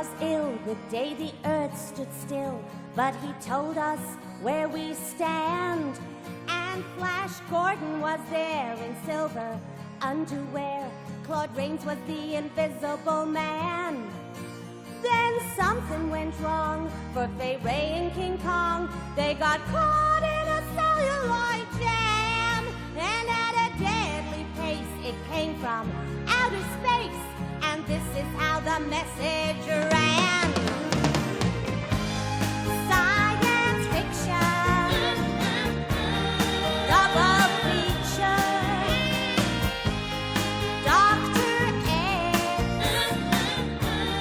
was ill the day the earth stood still, but he told us where we stand. And Flash Gordon was there in silver underwear. Claude Rains was the invisible man. Then something went wrong for Fay Ray and King Kong. They got caught in a celluloid jam, and at a deadly pace it came from outer space. And this is how the message ran. Science fiction, double feature, Dr. X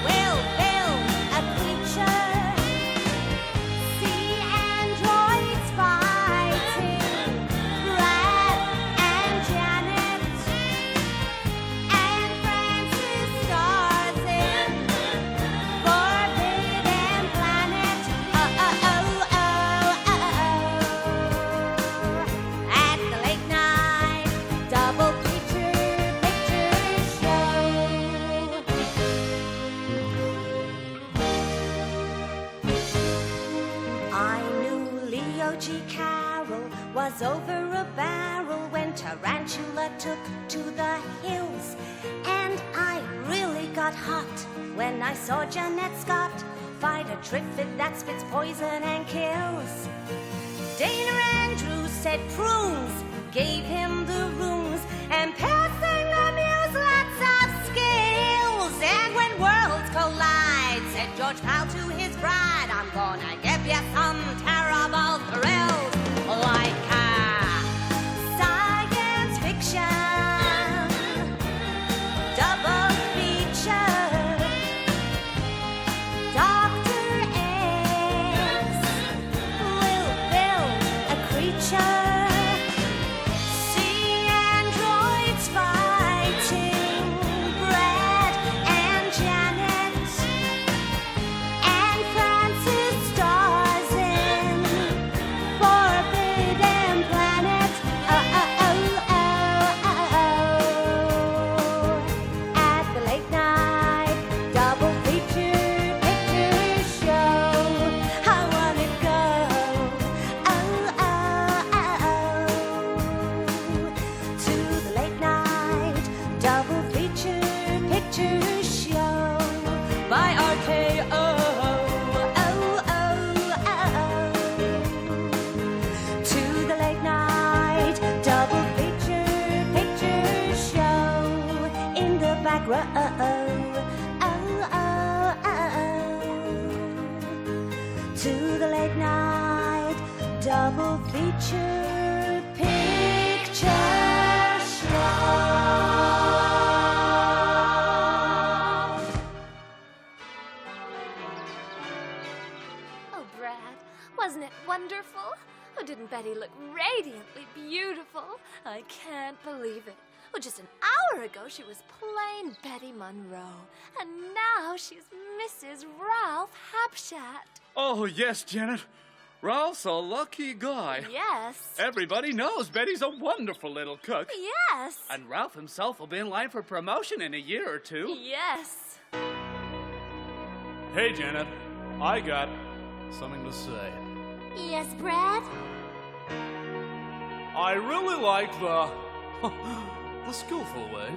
will build a creature, see androids fighting, Brad and Janet, and Francis stars in Forbidden Planet. At the late night double feature picture show. I knew Leo G. Carroll was over a barrel when Tarantula took to the hills. And I really got hot when I saw Jeanette Scott fight a Triffid that spits poison and kills. Dana Andrews said prunes gave him the runes, and passing the muse lots of skills. And when worlds collide, said George Pal to his bride, I'm gonna give you some terrible thrills, like science fiction, double feature, Dr. X will build a creature, see androids fighting, Brad and Janet, and Francis stars in Forbidden Planet. At the late night double feature picture show. I wanna go. To the late night double feature picture show by RKO. To the late night double feature picture show in the back row. To the late night double feature picture show. Oh, Brad, wasn't it wonderful? Oh, didn't Betty look radiantly beautiful? I can't believe it. Oh, just an hour ago she was plain Betty Monroe, and now she's Mrs. Ralph Hapshat. Oh, yes, Janet. Ralph's a lucky guy. Yes. Everybody knows Betty's a wonderful little cook. Yes. And Ralph himself will be in line for promotion in a year or two. Yes. Hey, Janet, I got something to say. Yes, Brad? I really like the skillful way.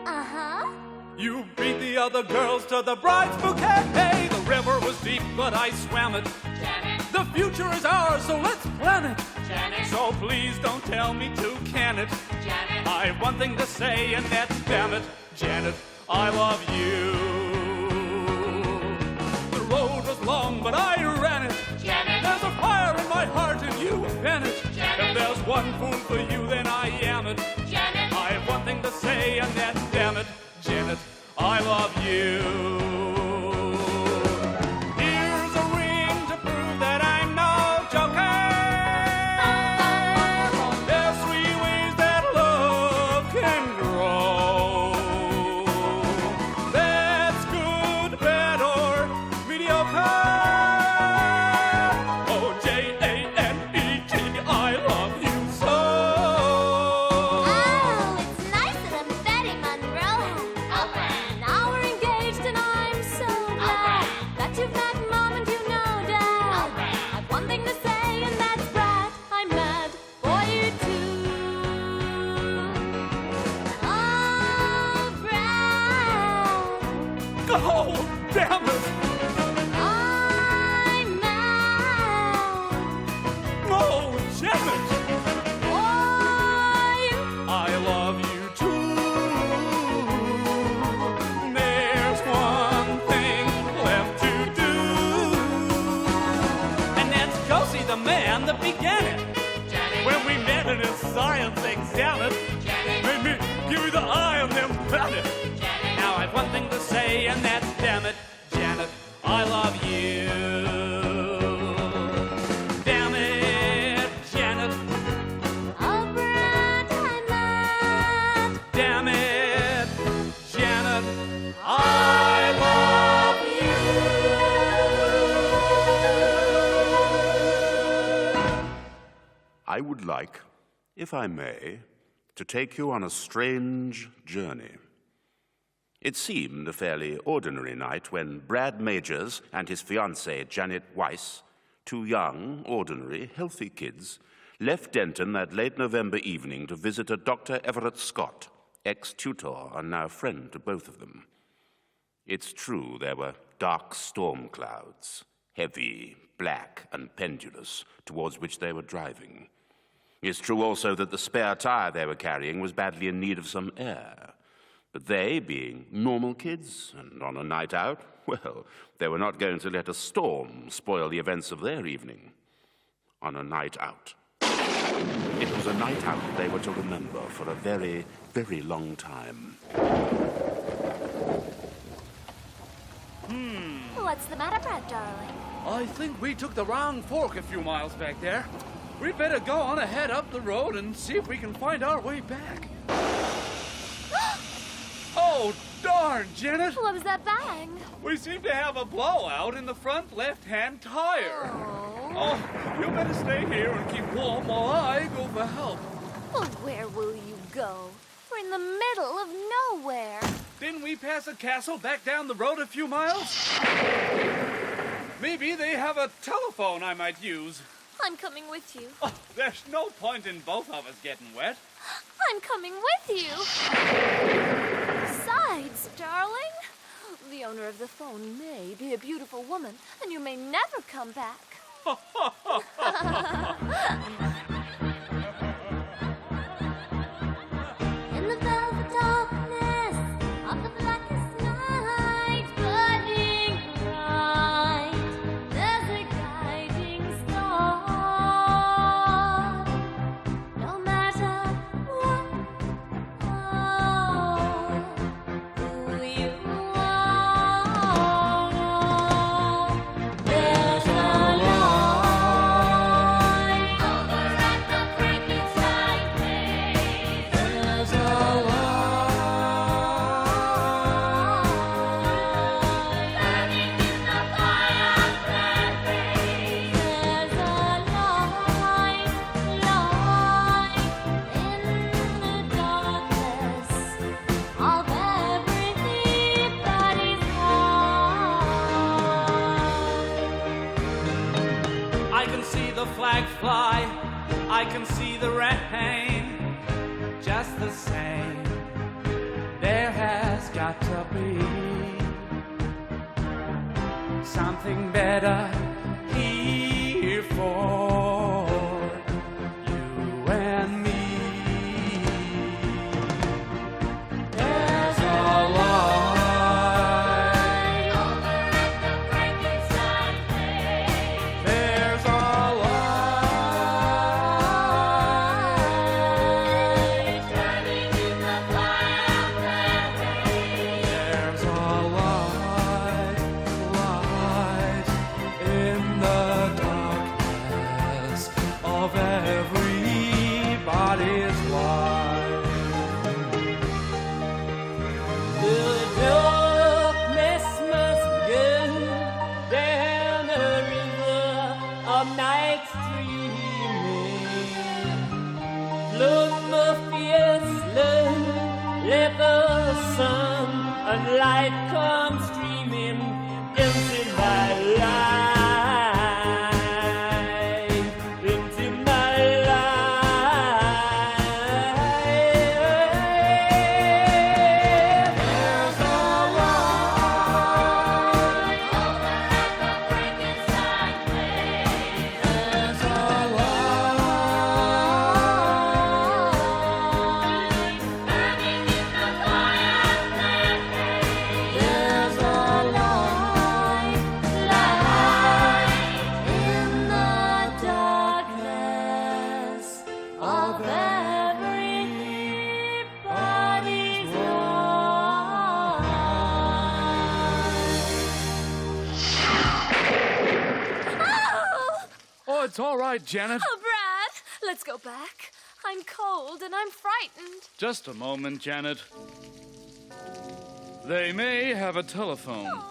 Uh-huh. You beat the other girls to the bride's bouquet. Hey, the river was deep, but I swam it. Janet, The future is ours, so let's plan it. Janet, So please don't tell me to can it. Janet, I have one thing to say, and that's damn it, Janet, I love you. The road was long, but I ran it. Janet, There's a fire in my heart, and you fan it. Janet. If there's one fool for you, then I am it. Janet, I have one thing to say, and that's damn it, Janet, I love you. Here's a ring to prove that I'm no joker. There's 3 ways that love can grow. That's good, bad, or mediocre. Oh, J-A-N-E-T, I love you so. man that began it. When we met in his science exam, made me give you the eye on them planet. Now I've one thing to say, and that's damn it, Janet, I love you. Damn it, Janet. Oh, Brad, I'm mad. Damn it, Janet, I love you. I would like, if I may, to take you on a strange journey. It seemed a fairly ordinary night when Brad Majors and his fiancée, Janet Weiss, two young, ordinary, healthy kids, left Denton that late November evening to visit a Dr. Everett Scott, ex-tutor and now friend to both of them. It's true there were dark storm clouds, heavy, black, and pendulous, towards which they were driving. It's true also that the spare tire they were carrying was badly in need of some air. But they, being normal kids and on a night out, well, they were not going to let a storm spoil the events of their evening. On a night out. It was a night out they were to remember for a very, very long time. What's the matter, Brad, darling? I think we took the wrong fork a few miles back there. We'd better go on ahead up the road and see if we can find our way back. Oh, darn, Janet! What was that bang? We seem to have a blowout in the front left-hand tire. Oh, you better stay here and keep warm while I go for help. Well, where will you go? We're in the middle of nowhere. Didn't we pass a castle back down the road a few miles? Maybe they have a telephone I might use. I'm coming with you. Oh, there's no point in both of us getting wet. I'm coming with you. Besides, darling, the owner of the phone may be a beautiful woman, and you may never come back. In the velvet darkness of the blackest night, burning bright, there's a guiding star. No matter what or who you are, there's a light over at the Frank-N-Furter place. There's a light burning in the fireplace. There's a light in the darkness of everybody's heart. I can see the flag fly, I can see the rain. Just the same, there has got to be something better here for you and me. There's a light over at the Frank-N-Furter place. There's a light burning in the fireplace. There's a light in the darkness of everybody's life. The darkness must go down the river of night streaming. Look the fierce love, let the sun and light come streaming into my life, into my life. There's a light over at the Frank-N-Furter place. There's a light burning in the fireplace. It's all right, Janet. Oh, Brad, let's go back. I'm cold and I'm frightened. Just a moment, Janet. They may have a telephone. Oh.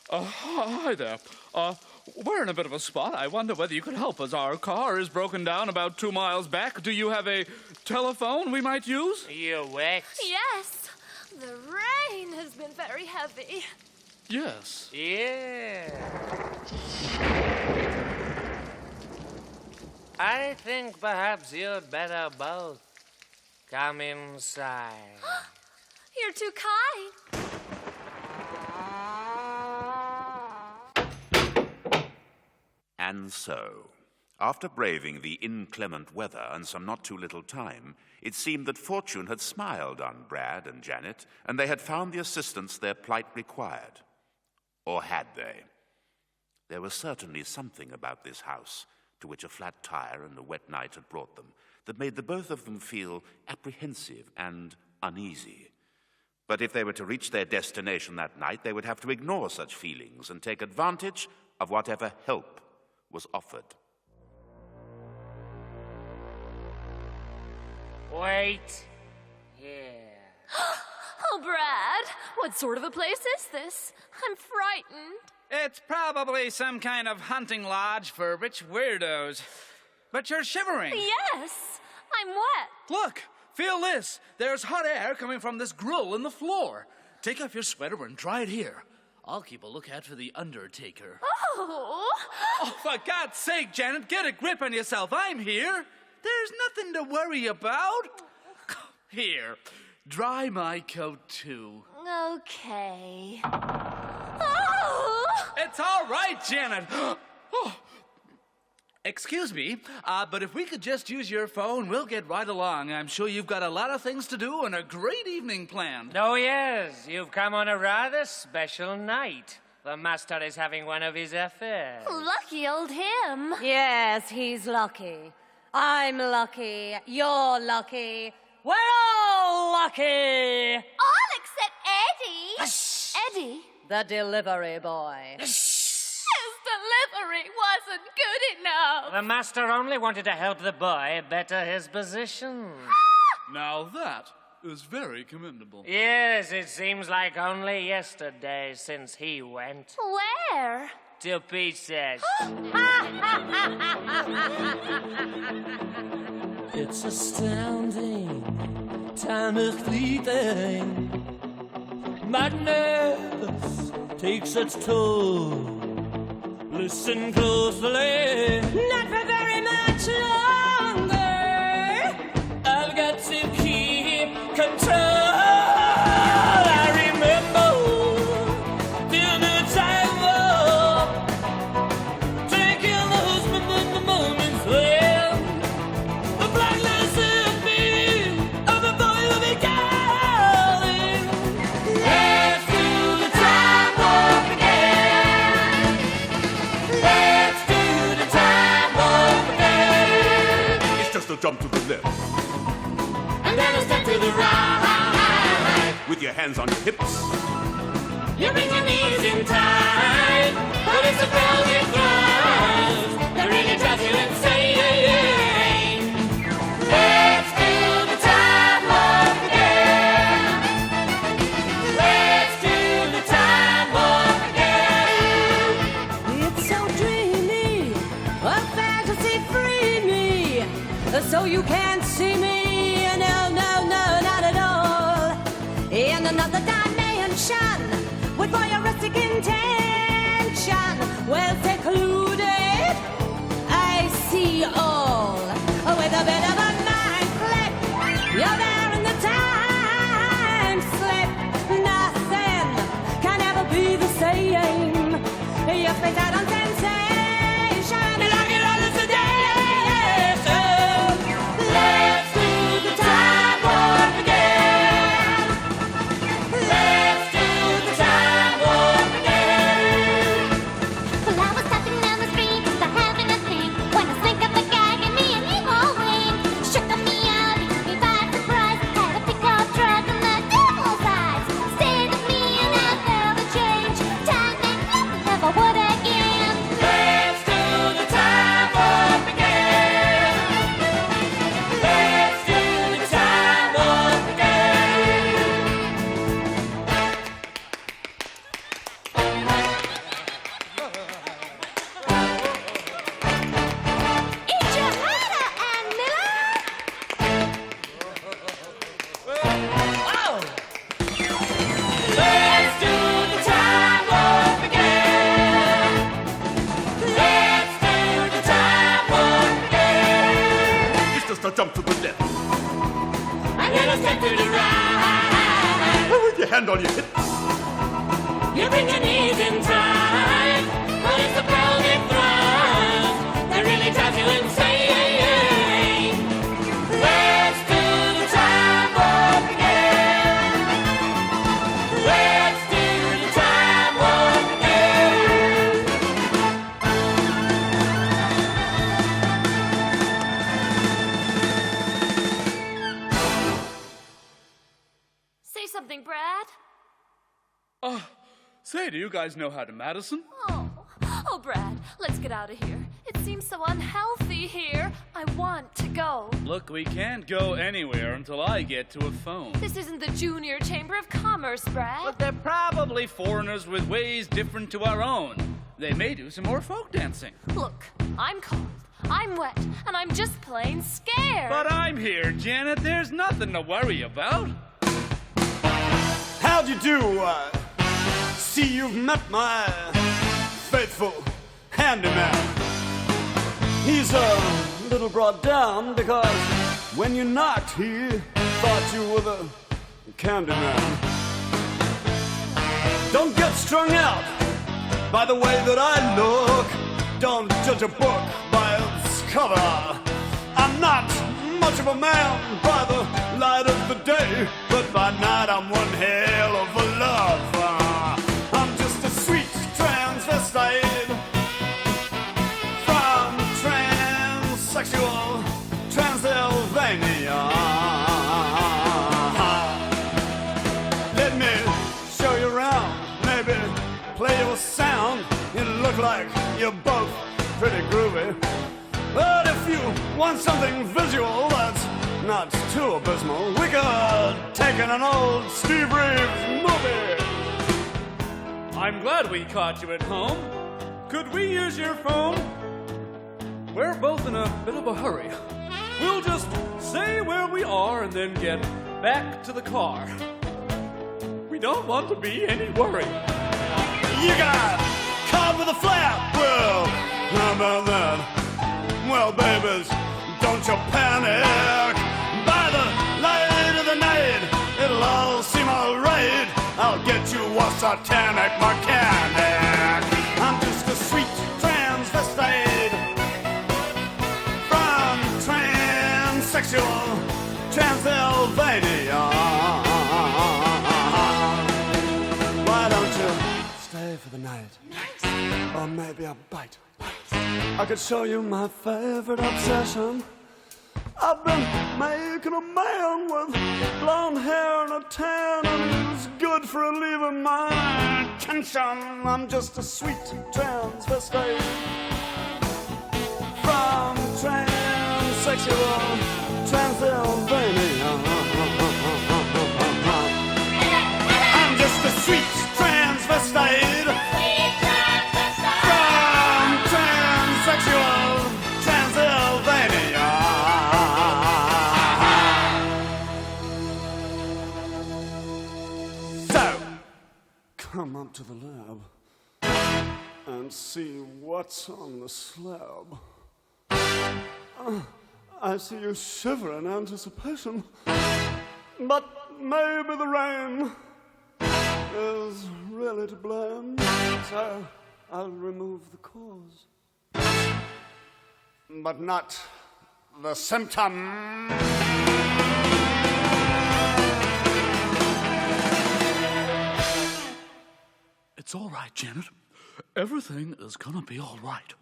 Hi there. We're in a bit of a spot. I wonder whether you could help us. Our car is broken down about 2 miles back. Do you have a telephone we might use? You wet? Yes, the rain has been very heavy. Yes. Yeah. I think perhaps you'd better both come inside. You're too kind. And so, after braving the inclement weather and some not too little time, it seemed that fortune had smiled on Brad and Janet, and they had found the assistance their plight required. Or had they? There was certainly something about this house, to which a flat tire and a wet night had brought them, that made the both of them feel apprehensive and uneasy. But if they were to reach their destination that night, they would have to ignore such feelings and take advantage of whatever help was offered. Wait. Here. Oh, Brad, what sort of a place is this? I'm frightened. It's probably some kind of hunting lodge for rich weirdos. But you're shivering. Yes, I'm wet. Look, feel this. There's hot air coming from this grill in the floor. Take off your sweater and try it here. I'll keep a lookout for the Undertaker. Oh. Oh, for God's sake, Janet, get a grip on yourself. I'm here. There's nothing to worry about. Here, dry my coat, too. Okay. Oh. It's all right, Janet. Oh. Excuse me, but if we could just use your phone, we'll get right along. I'm sure you've got a lot of things to do and a great evening planned. Oh, yes, you've come on a rather special night. The master is having one of his affairs. Lucky old him. Yes, he's lucky. I'm lucky. You're lucky. We're all lucky. All except Eddie. Eddie? The delivery boy. His delivery wasn't good enough. The master only wanted to help the boy better his position. Now that is very commendable. Yes, it seems like only yesterday since he went Where? to pieces. It's astounding, time is fleeting. Madness takes its toll. Listen closely. Not for very much longer. I've got to keep control. I remember dinner time taking those moments when the black lights hit me of the boy who be calling. Let's do the time warp again. Let's do the time warp again. It's just a jump to the left, And then a step to the right. with your hands on your hips. You bring your knees in tight, but it's a pelvic thrust that really drives you insane. Let's do the time warp again. Let's do the time warp again. It's so dreamy, a fantasy free me, so you can't see me. No, no, no, not at all. In another dimension, with voyeuristic intention, well secluded, I see all. With a bit of a mind flip, you're there in the time slip. Nothing can ever be the same. You face out on sensation, like it all is sedation. Let's do the time warp again. Let's do the time warp again. Well, I was stepping down the street, just having a think, when the sink of the gag jump to the left. And then a step to the right. With your hand on your hip. You bring your knees in tight. But it's the pelvic thrust that really drives you insane. Let's do the time warp again. Let's do the time warp again. Say something, Brad. Say, do you guys know how to Madison? Oh, Brad, let's get out of here. It seems so unhealthy here. I want to go. Look, we can't go anywhere until I get to a phone. This isn't the Junior Chamber of Commerce, Brad. But they're probably foreigners with ways different to our own. They may do some more folk dancing. Look, I'm cold, I'm wet, and I'm just plain scared. But I'm here, Janet. There's nothing to worry about. How'd you do? See, you've met my faithful handyman. He's a little brought down because when you knocked, he thought you were the Candyman. Don't get strung out by the way that I look. Don't judge a book by its cover. I'm not much of a man by the light of the day, but by night I'm one hell of a lover. I'm just a sweet transvestite from transsexual Transylvania. Let me show you around, maybe play you a sound. You look like you're both pretty groovy. But if you want something visual that's not too abysmal, we could take in an old Steve Reeves movie. I'm glad we caught you at home. Could we use your phone? We're both in a bit of a hurry. We'll just say where we are and then get back to the car. We don't want to be any worry. You got caught with a flap. Well, how about that? Well, babies, don't you panic. By the light of the night, it'll all seem alright. I'll get you a satanic mechanic. I'm just a sweet transvestite from transsexual Transylvania. Why don't you stay for the night? Or maybe a bite. I could show you my favorite obsession. I've been making a man with blonde hair and a tan, and he's good for relieving my tension. I'm just a sweet transvestite from transsexual Transylvania. I'm just a sweet transvestite from transsexual Transylvania. So, come up to the lab and see what's on the slab. I see you shiver in anticipation, but maybe the rain is really to blame, so I'll remove the cause, but not the symptom. It's all right, Janet. Everything is gonna be all right.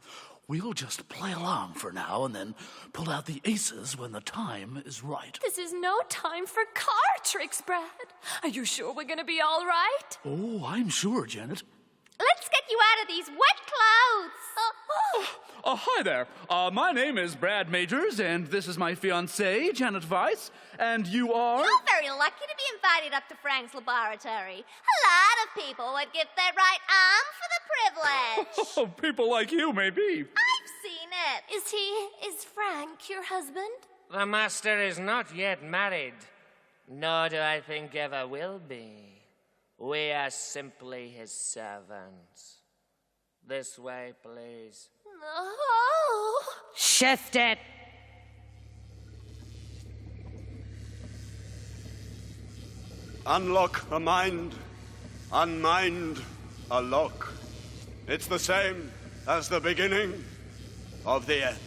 We'll just play along for now and then pull out the aces when the time is right. This is no time for car tricks, Brad. Are you sure we're gonna be all right? Oh, I'm sure, Janet. Let's get you out of these wet clothes. Hi there. My name is Brad Majors, and this is my fiancée, Janet Weiss. And you are? You're very lucky to be invited up to Frank's laboratory. A lot of people would give their right arm for the privilege. Oh, people like you, maybe. I've seen it. Is Frank your husband? The master is not yet married, nor do I think ever will be. We are simply his servants. This way, please. Oh. Shift it! Unlock a mind, unmind a lock. It's the same as the beginning of the end.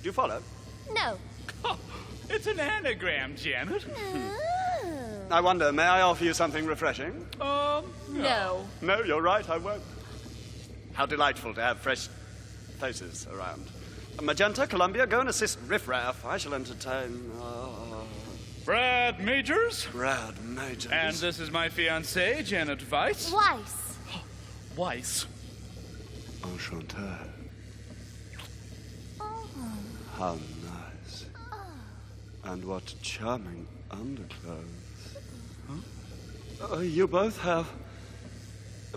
Do you follow? No. Oh, it's an anagram, Janet. I wonder, may I offer you something refreshing? No. No, you're right, I won't. How delightful to have fresh faces around. Magenta, Columbia, go and assist Riff Raff. I shall entertain... Brad Majors. Brad Majors. And this is my fiancée, Janet Weiss. Weiss. Weiss. Enchanté. How nice. And what charming underclothes. You both have.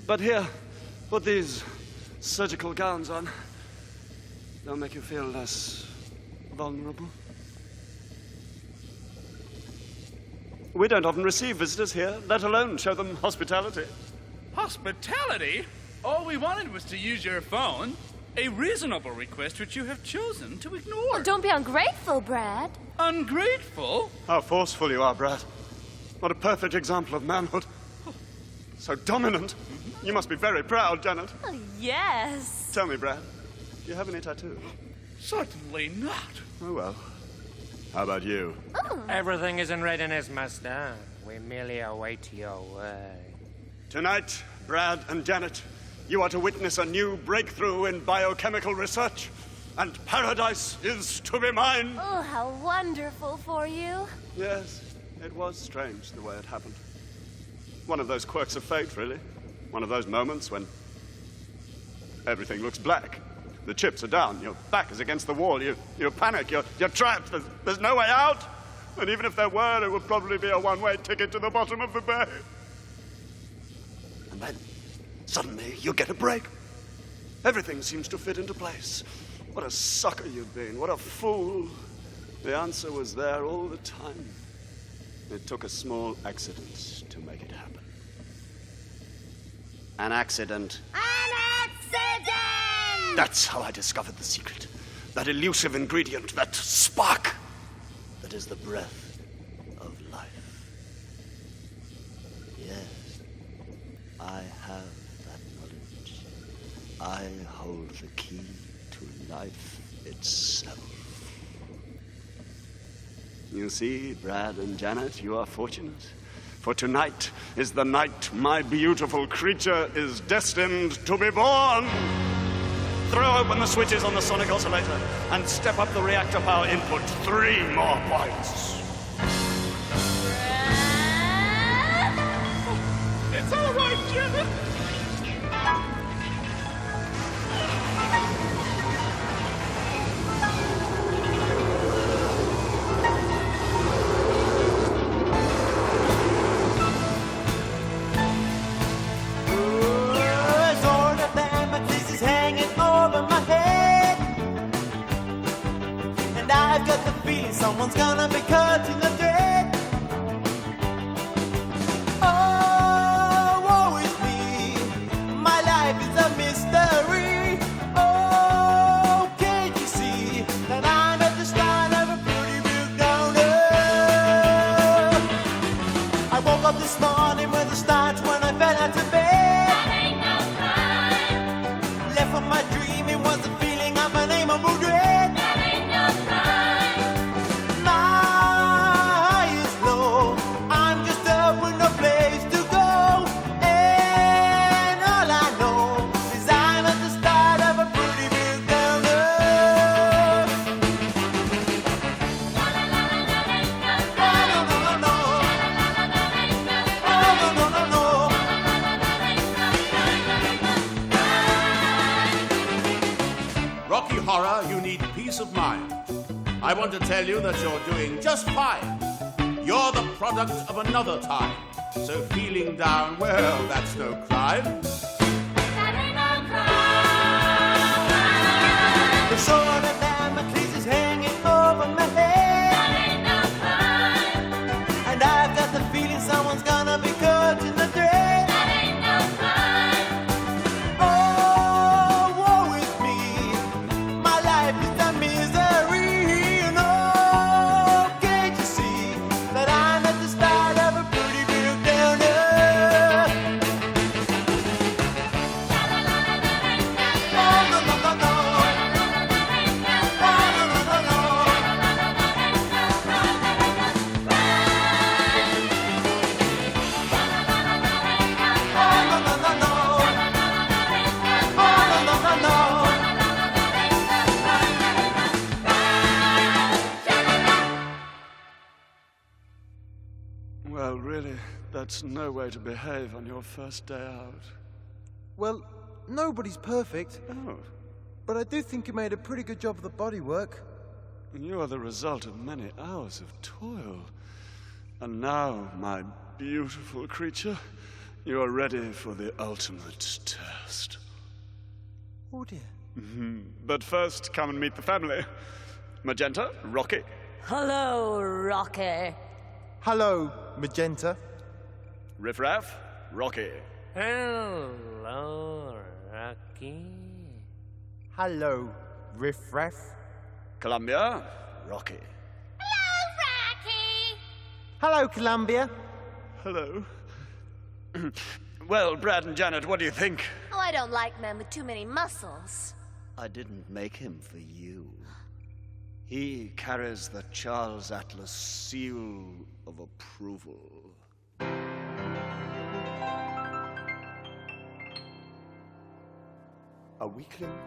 But here, put these surgical gowns on. They'll make you feel less vulnerable. We don't often receive visitors here, let alone show them hospitality. Hospitality? All we wanted was to use your phone. A reasonable request which you have chosen to ignore. Oh, don't be ungrateful, Brad. Ungrateful? How forceful you are, Brad. What a perfect example of manhood. So dominant. You must be very proud, Janet. Oh, yes. Tell me, Brad, do you have any tattoos? Certainly not. Oh, well. How about you? Everything is in readiness, Master. We merely await your word. Tonight, Brad and Janet, you are to witness a new breakthrough in biochemical research, and paradise is to be mine. Oh, how wonderful for you. Yes, it was strange the way it happened. One of those quirks of fate, really. One of those moments when everything looks black. The chips are down, your back is against the wall, you panic, you're trapped, there's no way out. And even if there were, it would probably be a one-way ticket to the bottom of the bay. And then, suddenly, you get a break. Everything seems to fit into place. What a sucker you've been, what a fool. The answer was there all the time. It took a small accident to make it happen. An accident. An accident! That's how I discovered the secret. That elusive ingredient, that spark, that is the breath of life. Yes, I have that knowledge. I hold the key to life itself. You see, Brad and Janet, you are fortunate. For tonight is the night my beautiful creature is destined to be born. Throw open the switches on the sonic oscillator and step up the reactor power input 3 more points. It's all right, Janet. Someone's gonna be cutting the thread. Oh, woe is me. My life is a mystery. Oh, can't you see that I'm at the start of a pretty big downer? I woke up this morning with a start when I fell out of bed. That ain't no crime. Left from my dream, it was the feeling of an aim of dread. That ain't no crime. Horror, you need peace of mind. I want to tell you that you're doing just fine. You're the product of another time. So feeling down, well, that's no crime. That ain't no crime. The sword of Damocles is hanging over my head. That ain't no crime. And I've got the feeling someone's gonna be cutting the thread. That ain't no crime. Oh, woe is me. My life is a misery. No, can't you see that I'm at the start of a Well, really, that's no way to behave on your first day out. Well, nobody's perfect, Oh, but I do think you made a pretty good job of the bodywork. you are the result of many hours of toil. And now, my beautiful creature, you are ready for the ultimate test. Oh dear. But first, come and meet the family. Magenta, Rocky. Hello, Rocky. Hello, Magenta. Riff Raff, Rocky. Hello, Rocky. Hello, Riff Raff. Columbia, Rocky. Hello, Columbia. Hello. Well, Brad and Janet, what do you think? Oh, I don't like men with too many muscles. I didn't make him for you. He carries the Charles Atlas seal of approval. A weakling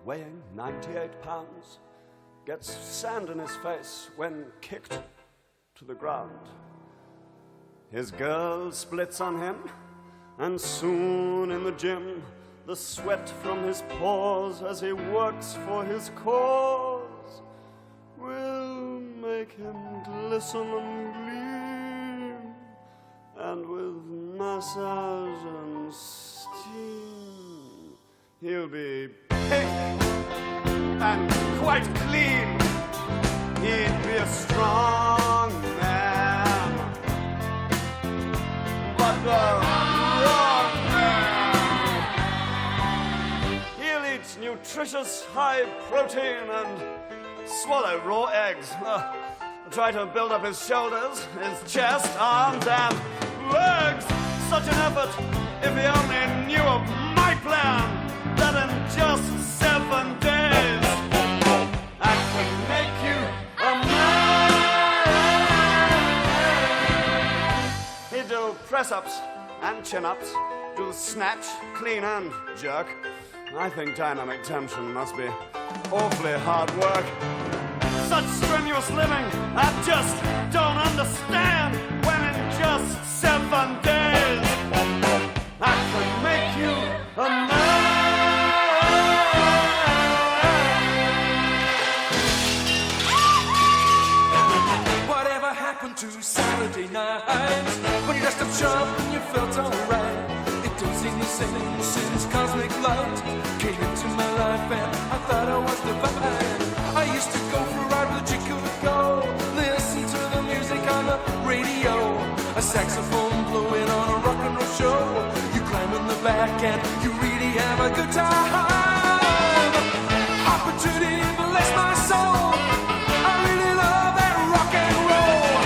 weighing 98 pounds gets sand in his face when kicked to the ground. His girl splits on him, and soon in the gym, the sweat from his pores as he works for his cause will make him glisten and gleam, and with massage and steam, he'll be pink and quite clean. He'd be a strong man, but the wrong man. He'll eat nutritious, high protein and swallow raw eggs. Try to build up his shoulders, his chest, arms, and legs. Such an effort if he only knew of my plan. That in just 7 days I can make you a man. He'd do press-ups and chin-ups, do snatch, clean, and jerk. I think dynamic tension must be awfully hard work. Such strenuous living I just don't understand. When in just 7 days I can make you a man. Whatever happened to Saturday nights when you dressed up sharp and you felt alright? It don't seem the same since Cosmic Light came into my life, and I thought I was divine. I used to go for a ride with a chick who would go listen to the music on the radio, a saxophone blowing on a rock and roll show. You climb in the back and you really have a good time. Opportunity bless my soul. I really love that rock and roll.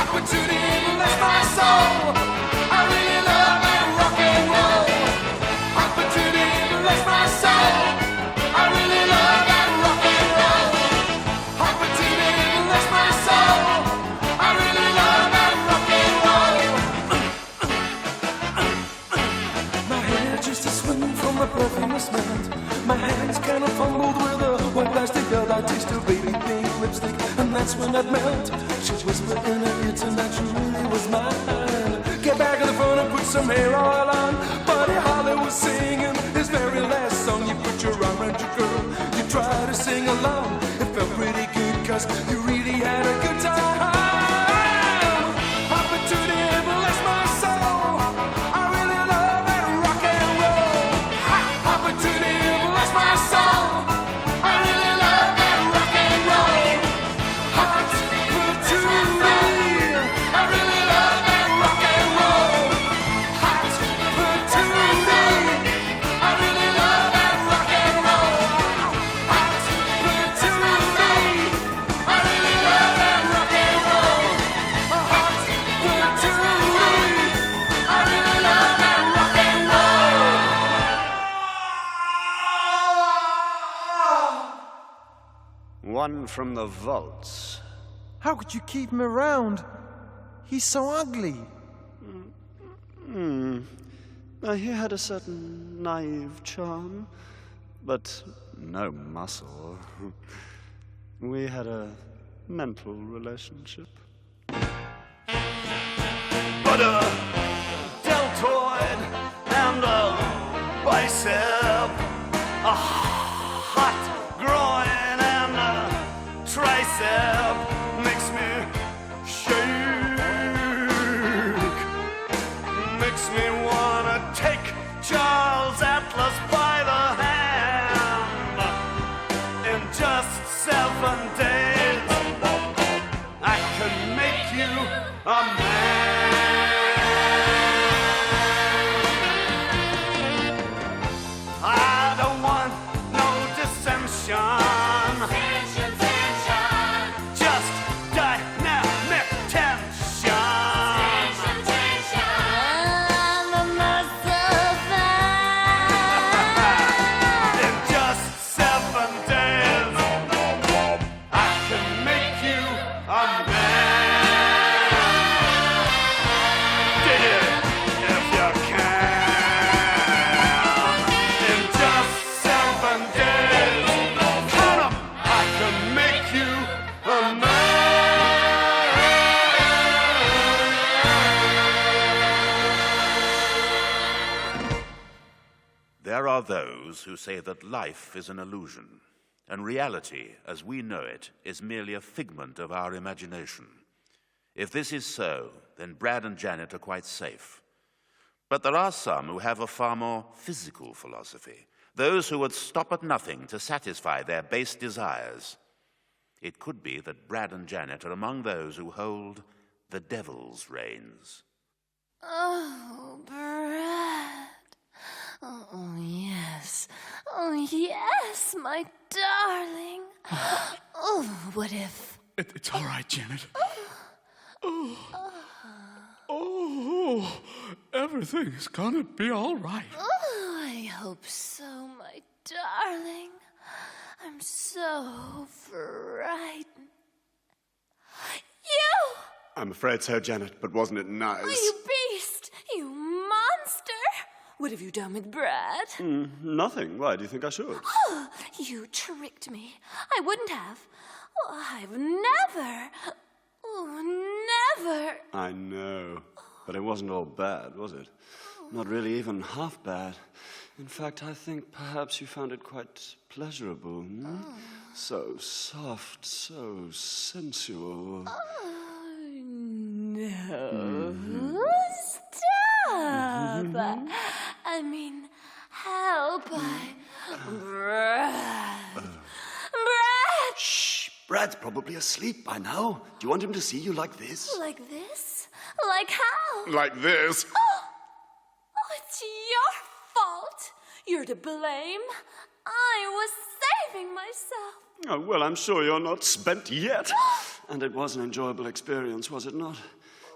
Opportunity bless my soul. I really love that rock and roll. Opportunity bless my soul. I really love that rock and roll. Opportunity bless my soul. I really love that rock and roll. My hair just a swing from the perfume I smelled. My hands kind of fumbled with a white plastic belt. I taste her baby pink lipstick, and that's when I'd melt. She whispered in her ear tonight she really was mine. Get back on the phone and put some hair oil on. Buddy Holly was singing his very last song. You put your arm around your girl, you try to sing along. It felt pretty good, cause you really had a good time. Opportunity bless my soul. I really love that rock and roll. Opportunity bless my soul. I really love that rock and roll. Opportunity. I really love that rock and roll. Opportunity. I really love that rock and roll. Opportunity. I really love that rock and roll. Opportunity. I really love that rock and roll. One from the vaults. How could you keep him around? He's so ugly. He had a certain naive charm, but no muscle. We had a mental relationship. got a deltoid and a bicep, a hot groin and a tricep. Makes me shake, makes me wanna take Charles Atlas by the hand. In just 7 days I can make you a man. I don't want no dissension. Just dynamic tension. I'm a muscle fan. In just 7 days I can make you a man. Dig it if you can. In just 7 days, count 'em, I can make you a man. There are those who say that life is an illusion, and reality, as we know it, is merely a figment of our imagination. If this is so, then Brad and Janet are quite safe. But there are some who have a far more physical philosophy, those who would stop at nothing to satisfy their base desires. It could be that Brad and Janet are among those who hold the devil's reins. Oh, Brad. Oh, yes. Oh, yes, my darling. Oh, what if... It's all right, Janet. Oh, everything's gonna be all right. Oh, I hope so, my darling. I'm so frightened. You! I'm afraid so, Janet, but wasn't it nice? Oh, you beast! You monster! What have you done with Brad? Nothing. Why do you think I should? Oh, you tricked me. I wouldn't have. Oh, I've never... Oh, never... I know. But it wasn't all bad, was it? Not really even half bad. In fact, I think perhaps you found it quite pleasurable. So soft, so sensual. No. Stop. I mean, help. Brad. Brad! Shh! Brad's probably asleep by now. Do you want him to see you like this? Like this? Like how? Like this? Oh, it's your fault. You're to blame. I was saving myself. Oh, well, I'm sure you're not spent yet. And it was an enjoyable experience, was it not?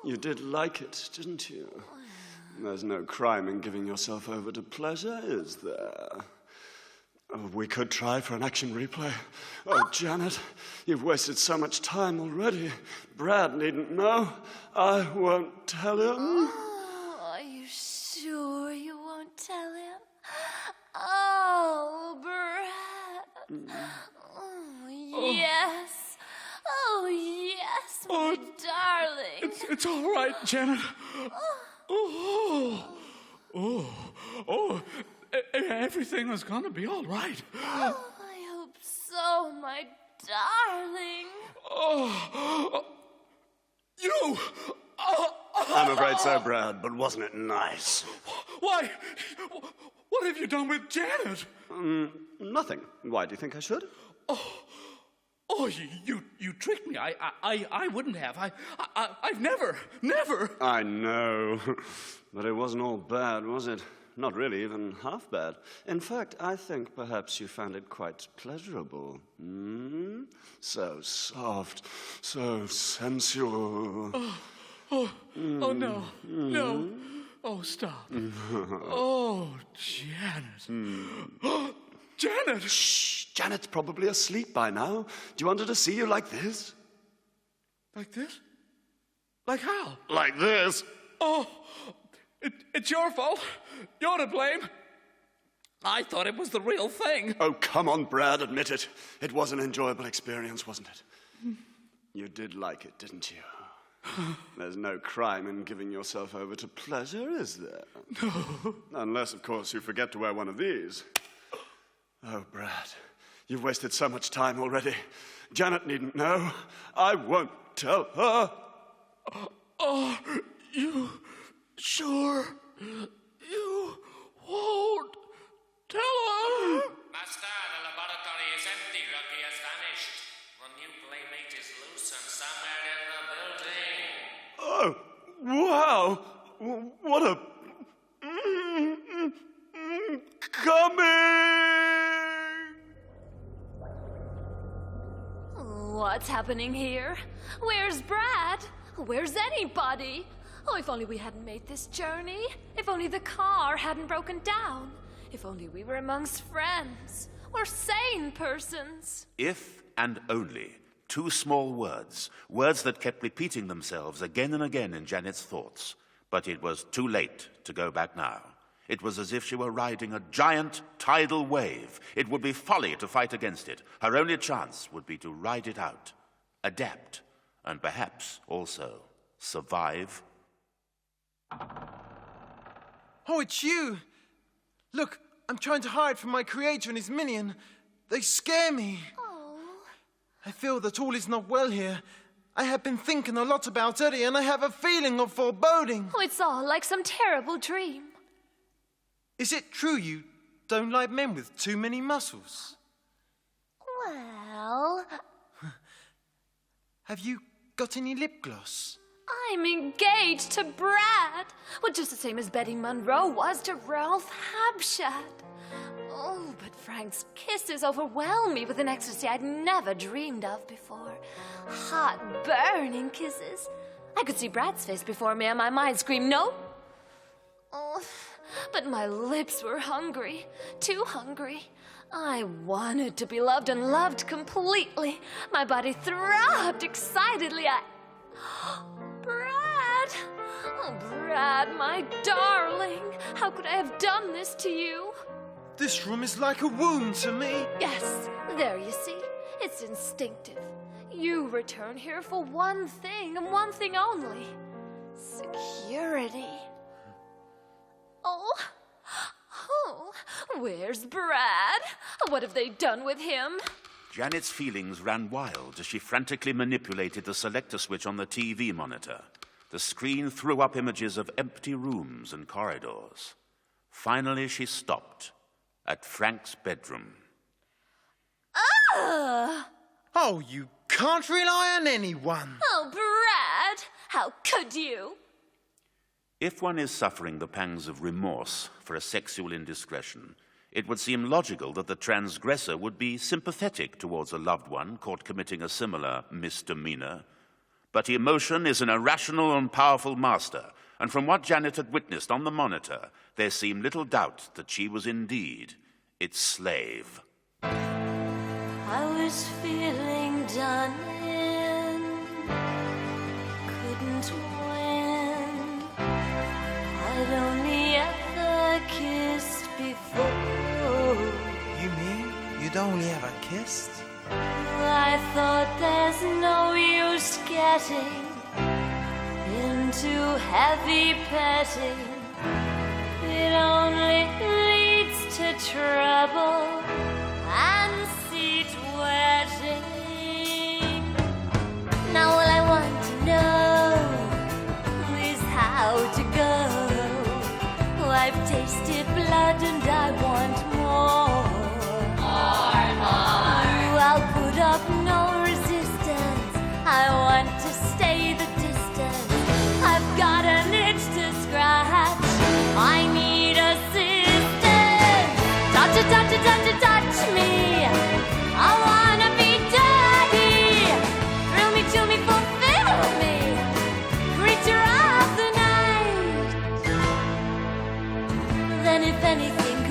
You did like it, didn't you? There's no crime in giving yourself over to pleasure, is there? Oh, we could try for an action replay. Oh, Janet, you've wasted so much time already. Brad needn't know. I won't tell him. Oh, are you sure you won't tell him? Oh, Brad. Oh, yes. Oh, yes, my darling. It's all right, Janet. Everything is gonna be all right. Oh, I hope so, my darling. You! I'm afraid so, Brad, but wasn't it nice? Why? What have you done with Janet? Nothing. Why do you think I should? Oh, you tricked me. I wouldn't have. I've never. I know. But it wasn't all bad, was it? Not really even half bad. In fact, I think perhaps you found it quite pleasurable. So soft, so sensual. Oh, no. Oh, stop. Oh, Janet. Janet! Shh! Janet's probably asleep by now. Do you want her to see you like this? Like this? Like how? Like this. Oh, it's your fault. You're to blame. I thought it was the real thing. Oh, come on, Brad, admit it. It was an enjoyable experience, wasn't it? You did like it, didn't you? There's no crime in giving yourself over to pleasure, is there? No. Unless, of course, you forget to wear one of these. Oh, Brad, you've wasted so much time already. Janet needn't know. I won't tell her. Are you sure you won't tell her? Master, the laboratory is empty. Rocky has vanished. The new playmate is loose and somewhere in the building. Oh, wow. What a... Coming! What's happening here? Where's Brad? Where's anybody? Oh, if only we hadn't made this journey. If only the car hadn't broken down. If only we were amongst friends. Or sane persons. If and only. Two small words. Words that kept repeating themselves again and again in Janet's thoughts. But it was too late to go back now. It was as if she were riding a giant tidal wave. It would be folly to fight against it. Her only chance would be to ride it out, adapt, and perhaps also survive. Oh, it's you! Look, I'm trying to hide from my creator and his minion. They scare me. Oh. I feel that all is not well here. I have been thinking a lot about Eddie, and I have a feeling of foreboding. Oh, it's all like some terrible dream. Is it true you don't like men with too many muscles? Well, Have you got any lip gloss? I'm engaged to Brad. Well, just the same as Betty Monroe was to Ralph Habshat. Oh, but Frank's kisses overwhelm me with an ecstasy I'd never dreamed of before. Hot, burning kisses. I could see Brad's face before me and my mind screamed, no. Oh, but my lips were hungry, too hungry. I wanted to be loved and loved completely. My body throbbed excitedly. Brad! Oh, Brad, my darling. How could I have done this to you? This room is like a womb to me. Yes, there you see. It's instinctive. You return here for one thing and one thing only. Security. Oh, where's Brad? What have they done with him? Janet's feelings ran wild as she frantically manipulated the selector switch on the TV monitor. The screen threw up images of empty rooms and corridors. Finally, she stopped at Frank's bedroom. Oh, you can't rely on anyone. Oh, Brad, how could you? If one is suffering the pangs of remorse for a sexual indiscretion, it would seem logical that the transgressor would be sympathetic towards a loved one caught committing a similar misdemeanor. But emotion is an irrational and powerful master, and from what Janet had witnessed on the monitor, there seemed little doubt that she was indeed its slave. I was feeling done in, couldn't win. I'd only ever kissed before. You mean you'd only ever kissed? I thought there's no use getting into heavy petting. It only leads to trouble and seat wetting. Now all I want to know is how to go. I've tasted blood and I want more. More. I'll put up no resistance. I want to stay the distance. I've got an itch to scratch. I need assistance. Touch it, touch it, touch it, touch me. I wanna be dirty. Thrill me, chill me, fulfill me. Creature of the night. Then if anything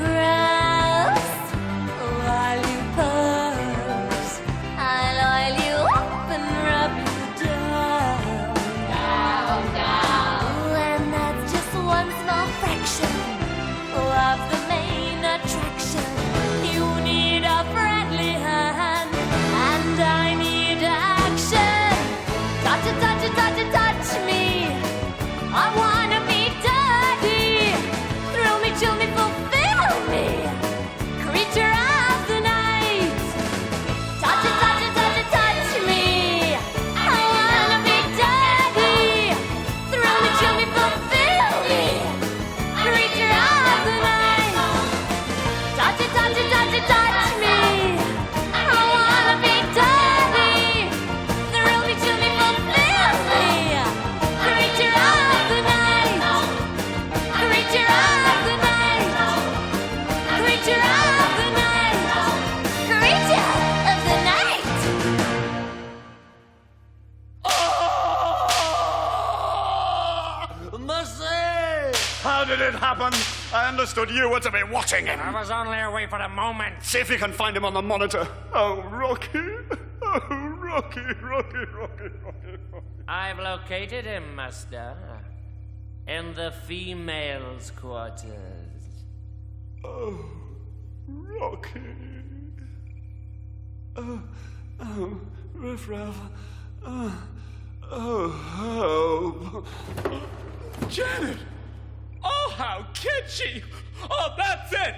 How did it happen? I understood you were to be watching him. I was only away for a moment. See if you can find him on the monitor. Oh, Rocky. Oh, Rocky. I've located him, Master. In the females' quarters. Oh, Rocky. Riff-raff. Help. Janet! Oh, how kitschy! Oh, that's it!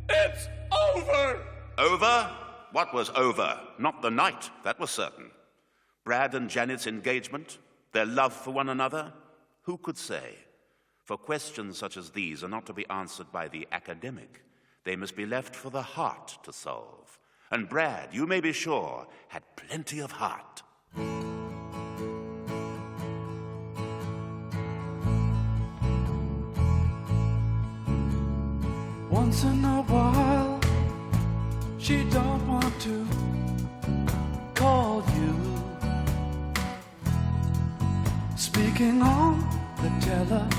It's over! Over? What was over? Not the night, that was certain. Brad and Janet's engagement, their love for one another, who could say? For questions such as these are not to be answered by the academic. They must be left for the heart to solve. And Brad, you may be sure, had plenty of heart. Once in a while, she don't want to call you. Speaking on the telephone.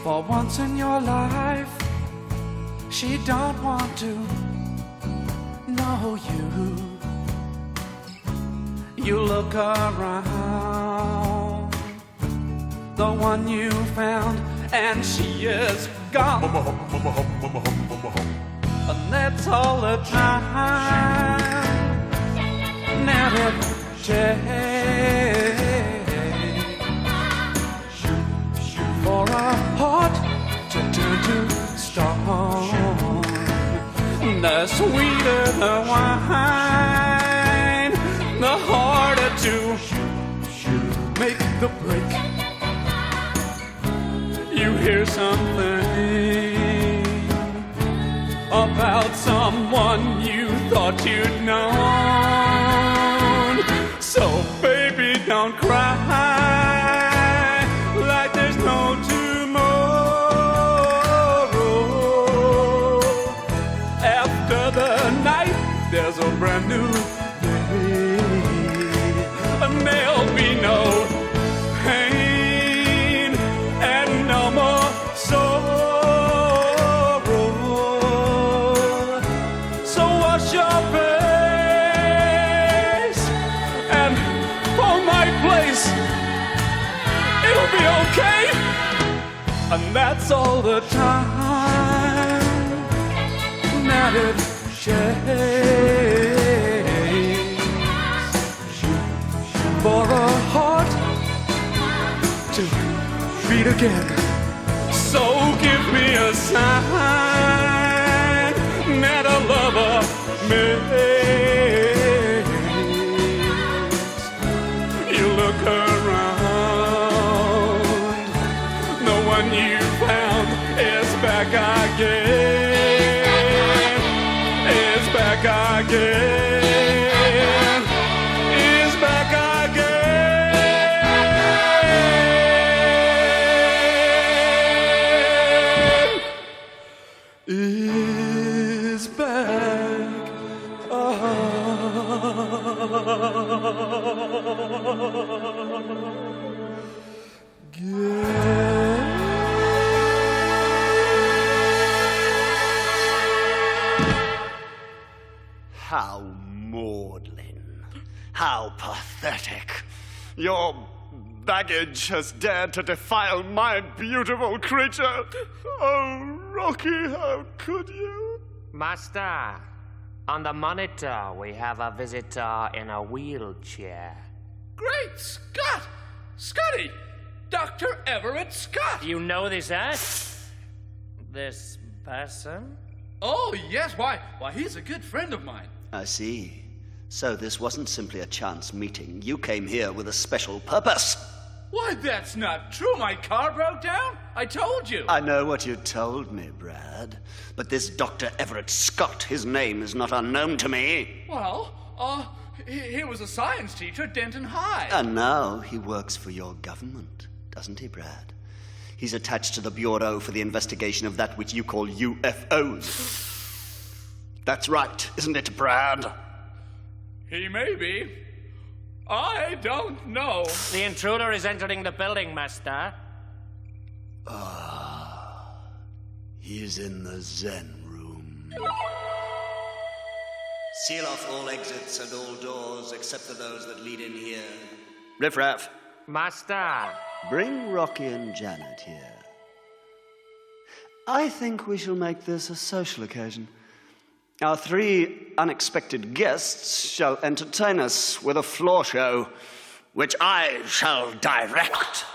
For once in your life, she don't want to know you. You look around, the one you found, and she is gone. And that's all the time. Now it takes for a heart to turn to stone. The sweeter the wine, the harder to make the break. You hear something about someone you thought you'd known. So baby, don't cry like there's no tomorrow. After the night, there's a brand new day, and there'll be no pain and no more sorrow. So wash your face and hold my place. It'll be okay, and that's all the time that it takes for a heart to beat again. So give me a sign that a lover makes. You look around, the one you found is back again. Is back again. Is back again. Is back How maudlin. How pathetic. Your baggage has dared to defile my beautiful creature. Oh, Rocky, how could you? Master, on the monitor we have a visitor in a wheelchair. Great Scott! Scotty! Dr. Everett Scott! You know this, eh? This person? Oh, yes. Why, he's a good friend of mine. I see. So this wasn't simply a chance meeting. You came here with a special purpose. Why, that's not true. My car broke down. I told you. I know what you told me, Brad. But this Dr. Everett Scott, his name is not unknown to me. Well, he was a science teacher at Denton High. And now he works for your government, doesn't he, Brad? He's attached to the Bureau for the investigation of that which you call UFOs. That's right, isn't it, Brad? He may be. I don't know. The intruder is entering the building, Master. He's in the Zen room. Seal off all exits and all doors except for those that lead in here. Riff-raff. Master. Bring Rocky and Janet here. I think we shall make this a social occasion. Our 3 unexpected guests shall entertain us with a floor show, which I shall direct.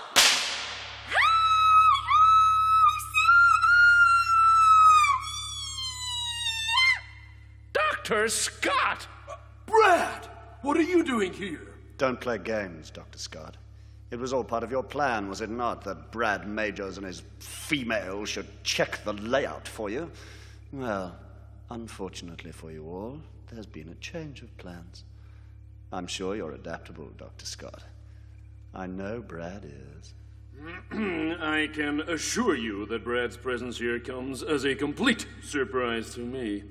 Dr. Scott! Brad, what are you doing here? Don't play games, Dr. Scott. It was all part of your plan, was it not, that Brad Majors and his female should check the layout for you? Well, unfortunately for you all, there's been a change of plans. I'm sure you're adaptable, Dr. Scott. I know Brad is. I can assure you that Brad's presence here comes as a complete surprise to me,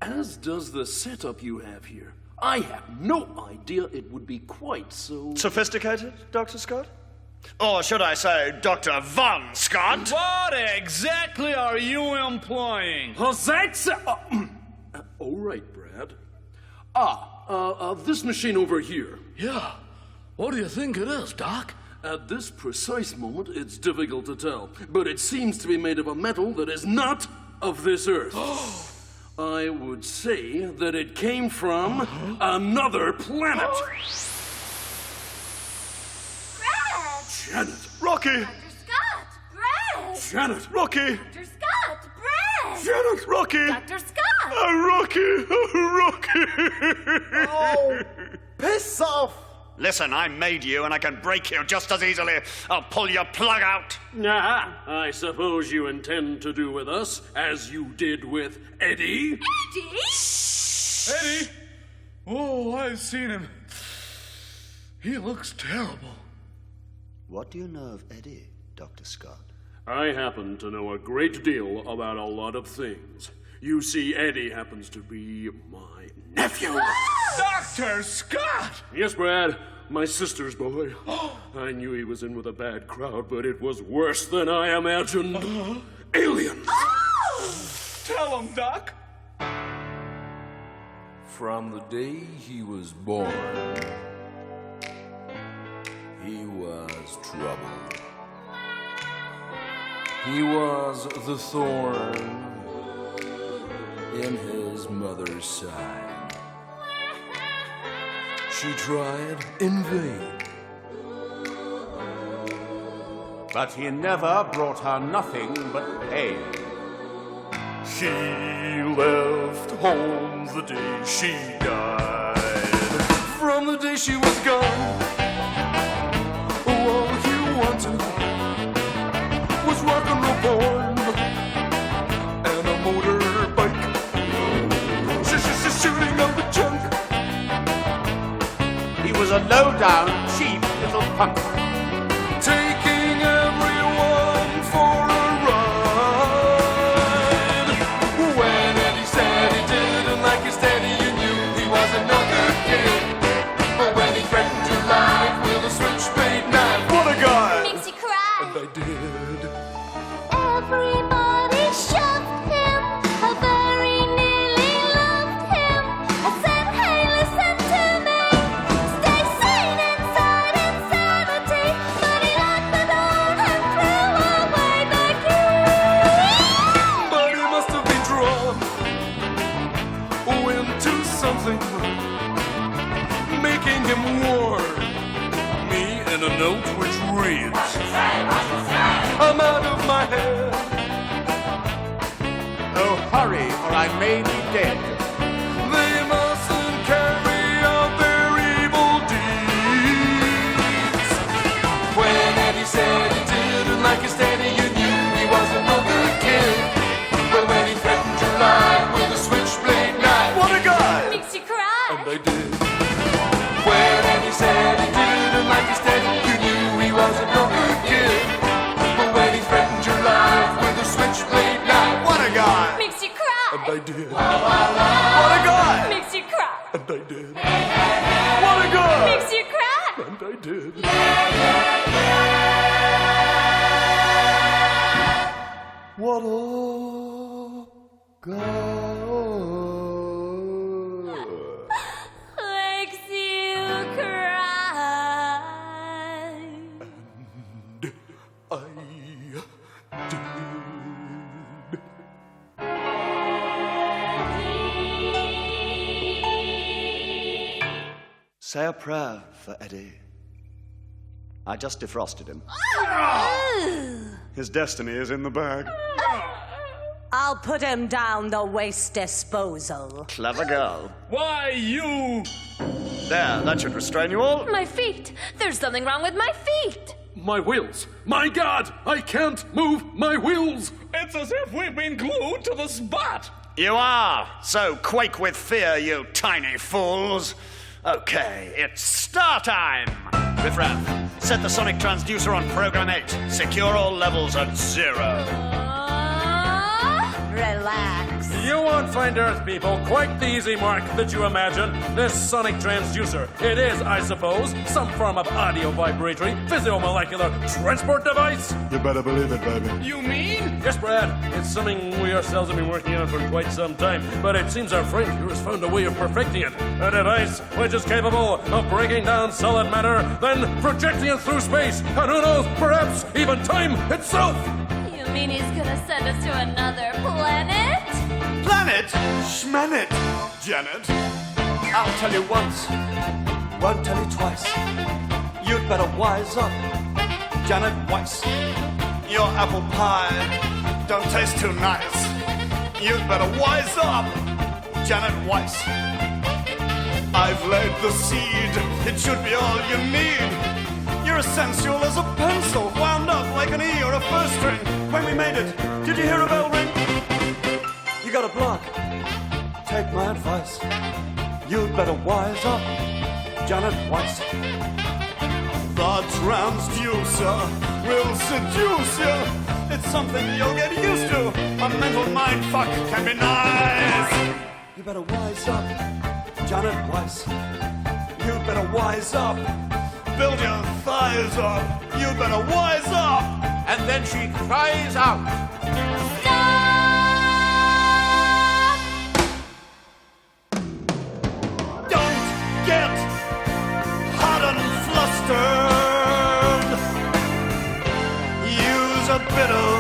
as does the setup you have here. I had no idea it would be quite so... Sophisticated, Dr. Scott? Or should I say, Dr. Von Scott? What exactly are you implying? That's... all right, Brad. This machine over here. Yeah. What do you think it is, Doc? At this precise moment, it's difficult to tell, but it seems to be made of a metal that is not of this earth. I would say that it came from another planet. Brad! Janet. Rocky! Dr. Scott! Brad! Janet. Rocky! Dr. Scott! Brad! Janet! Rocky! Dr. Scott! Rocky! Rocky! Oh, piss off! Listen, I made you and I can break you just as easily. I'll pull your plug out. I suppose you intend to do with us as you did with Eddie. Eddie? Eddie? Oh, I've seen him. He looks terrible. What do you know of Eddie, Dr. Scott? I happen to know a great deal about a lot of things. You see, Eddie happens to be my nephew. Dr. Scott! Yes, Brad, my sister's boy. I knew he was in with a bad crowd, but it was worse than I imagined. Aliens! Tell him, Doc. From the day he was born, he was trouble. He was the thorn in his mother's side. She tried in vain. But he never brought her nothing but pain. She left home the day she died. From the day she was gone, all he wanted was rock and roll porn and a motorbike. Shooting up the junk. He was a low-down, cheap little punk. Taking everyone for a ride. When Eddie said he didn't like his daddy, you knew he was another kid. But when he threatened your life with a switchblade knife, what a guy! Makes you cry. And I did. Everybody shoved him. I very nearly loved him. I said, hey, listen to me. Stay sane inside insanity. But he locked the door and threw away the key. But he must have been drawn into something, making him warn me in a note which reads, I'm out of my head. Oh, hurry, or I may be dead. They mustn't carry out their evil deeds. When Eddie said he didn't like his daddy, you knew he was another kid. But when he threatened your life with a switchblade knife, what a guy! Makes you cry. And I did. When Eddie said he didn't like his daddy, you knew he was another kid. But when he threatened your life with a switchblade knife, what a guy! Makes you cry. And I did. right, I did. What a girl. Makes you cry. I did. Say a prayer for Eddie. I just defrosted him. His destiny is in the bag. I'll put him down the waste disposal. Clever girl. Why, you... There, that should restrain you all. My feet! There's something wrong with my feet! My wheels! My God! I can't move my wheels! It's as if we've been glued to the spot! You are! So quake with fear, you tiny fools! Okay, it's star time! Riff-Raff, set the sonic transducer on program 8. Secure all levels at 0. Relax. You won't find Earth people quite the easy mark that you imagine. This sonic transducer, it is, I suppose, some form of audio vibratory, physiomolecular transport device. You better believe it, baby. You mean? Yes, Brad. It's something we ourselves have been working on for quite some time, but it seems our friend here has found a way of perfecting it. A device which is capable of breaking down solid matter, then projecting it through space, and who knows, perhaps even time itself. You mean he's gonna send us to another planet? Planet? Schmanet, Janet. I'll tell you once, won't tell you twice. You'd better wise up, Janet Weiss. Your apple pie don't taste too nice. You'd better wise up, Janet Weiss. I've laid the seed, it should be all you need. You're as sensual as a pencil, wound up like an E or a first string. When we made it, did you hear a bell ring? You got a block. Take my advice. You'd better wise up, Janet Weiss. The transducer will seduce you. It's something you'll get used to. A mental mind fuck can be nice. You better wise up, Janet Weiss. You'd better wise up. Build your thighs up. You'd better wise up. And then she cries out. Don't get hot and flustered. Use a bit of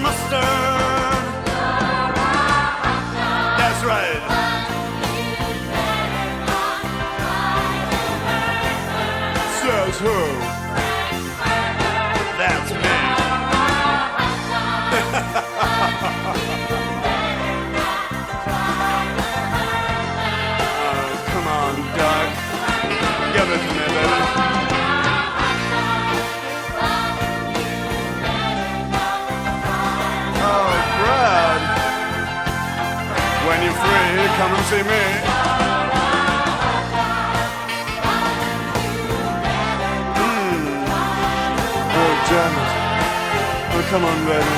mustard. That's right. Says who? That's me. Come on, Doug. Give it to me, baby. Oh, Brad. When you're free, come and see me. Oh, Janet. Oh, come on, baby.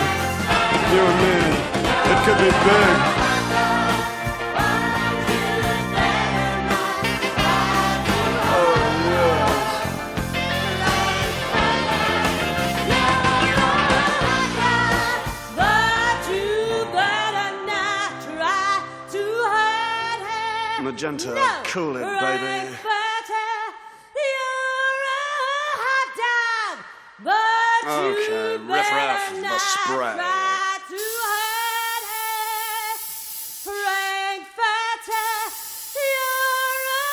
You and me. It could be big. Oh, yes. But you better not try to hurt her. Magenta, No, cool it, baby. Frank-N-Furter, you're a hot dog. But Okay, you riff-raff, better the not spray. try to hurt her. Frank-N-Furter, you're a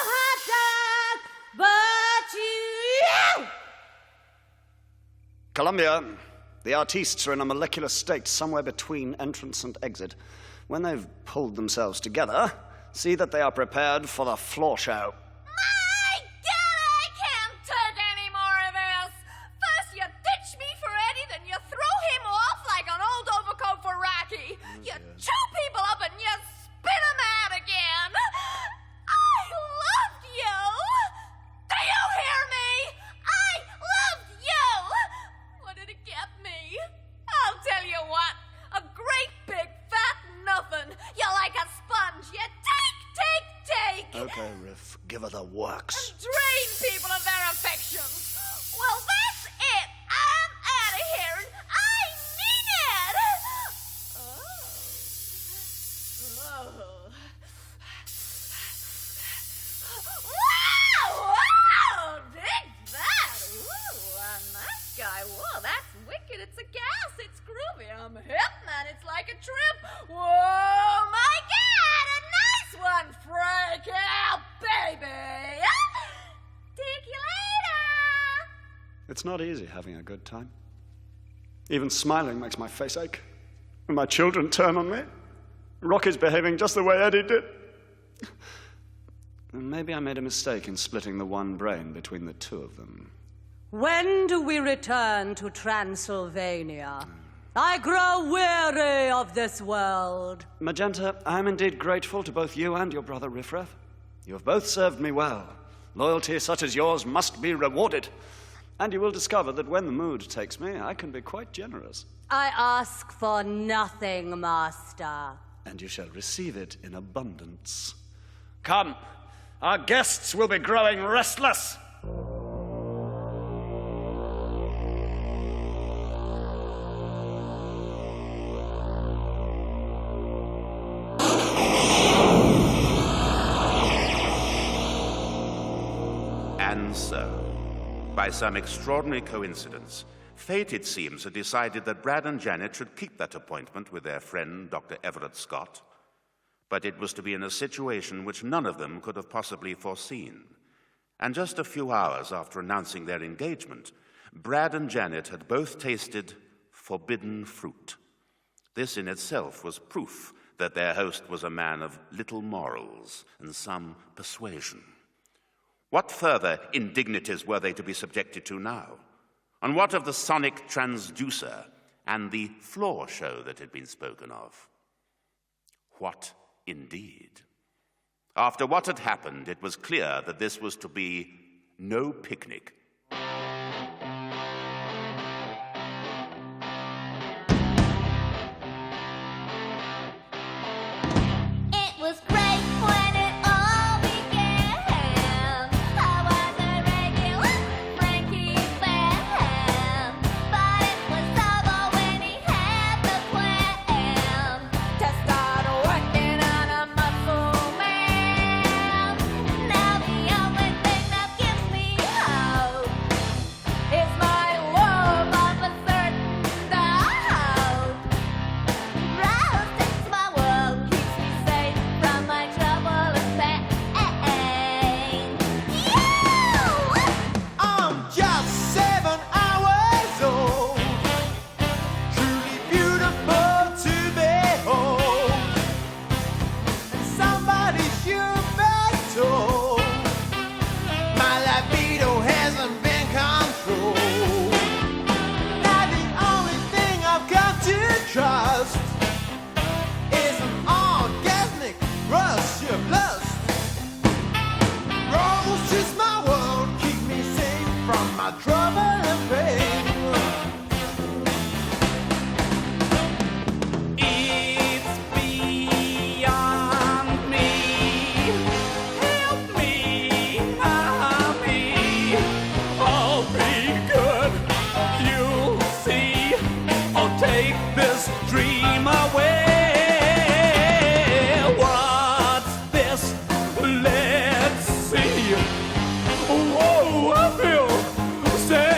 hot dog. But you... Columbia, the artistes are in a molecular state somewhere between entrance and exit. When they've pulled themselves together, see that they are prepared for the floor show. My God, I can't take any more of this! First you ditch me for Eddie, then you throw him off like an old overcoat for Rocky. You chew people up and you spit them out again. I loved you! Do you hear me? I loved you! What did it get me? I'll tell you what, a great big fat nothing. You're like a sponge. You take. Okay, Riff, give her the works. Drain people of their It's not easy having a good time. Even smiling makes my face ache. When my children turn on me, Rocky's behaving just the way Eddie did. Maybe I made a mistake in splitting the one brain between the two of them. When do we return to Transylvania? I grow weary of this world. Magenta, I am indeed grateful to both you and your brother Riffraff. You have both served me well. Loyalty such as yours must be rewarded. And you will discover that when the mood takes me, I can be quite generous. I ask for nothing, Master. And you shall receive it in abundance. Come, our guests will be growing restless. And so, by some extraordinary coincidence, fate, it seems, had decided that Brad and Janet should keep that appointment with their friend, Dr. Everett Scott. But it was to be in a situation which none of them could have possibly foreseen. And just a few hours after announcing their engagement, Brad and Janet had both tasted forbidden fruit. This in itself was proof that their host was a man of little morals and some persuasion. What further indignities were they to be subjected to now? And what of the sonic transducer and the floor show that had been spoken of? What indeed? After what had happened, it was clear that this was to be no picnic. It was great when it all began. I was a regular Frankie fan, but it was over when he had the plan to start working on a muscle man. Now the only thing that gives me hope is my love of a certain dog. Roused into my world keeps me safe from my trouble and pain. I'm just 7 hours old, truly beautiful to behold. And somebody should be told my libido hasn't been controlled. Now the only thing I've got to trust is an orgasmic rush of lust. Rose is my world, keep me safe from my trouble and pain. It's beyond me. Help me, me. I'll be good. You'll see. I'll take this dream away. What's this? Let's see. Whoa, I feel sad.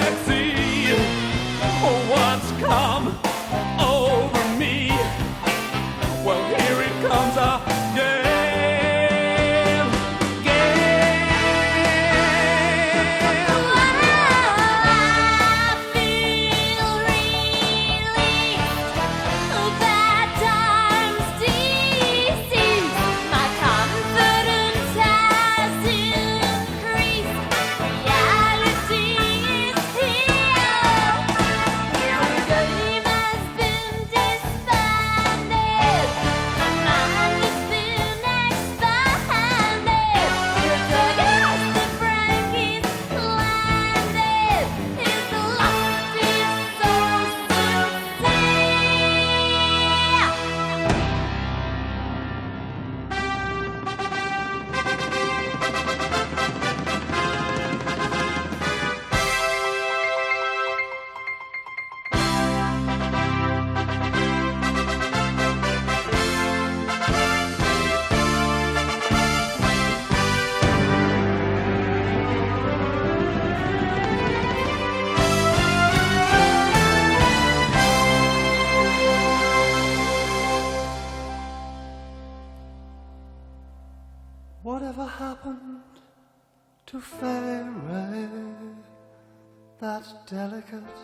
that delicate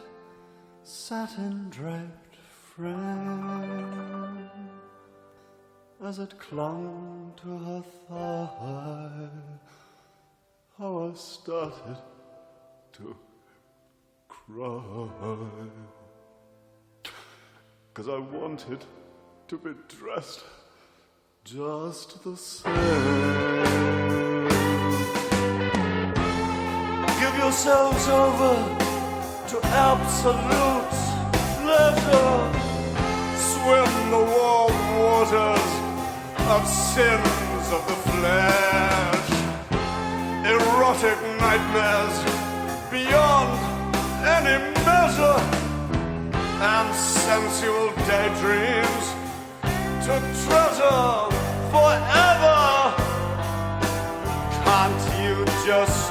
satin-draped frame as it clung to her thigh. How I started to cry, 'cause I wanted to be dressed just the same. Give yourselves over to absolute pleasure. Swim the warm waters of sins of the flesh. Erotic nightmares beyond any measure, and sensual daydreams to treasure forever. Can't you just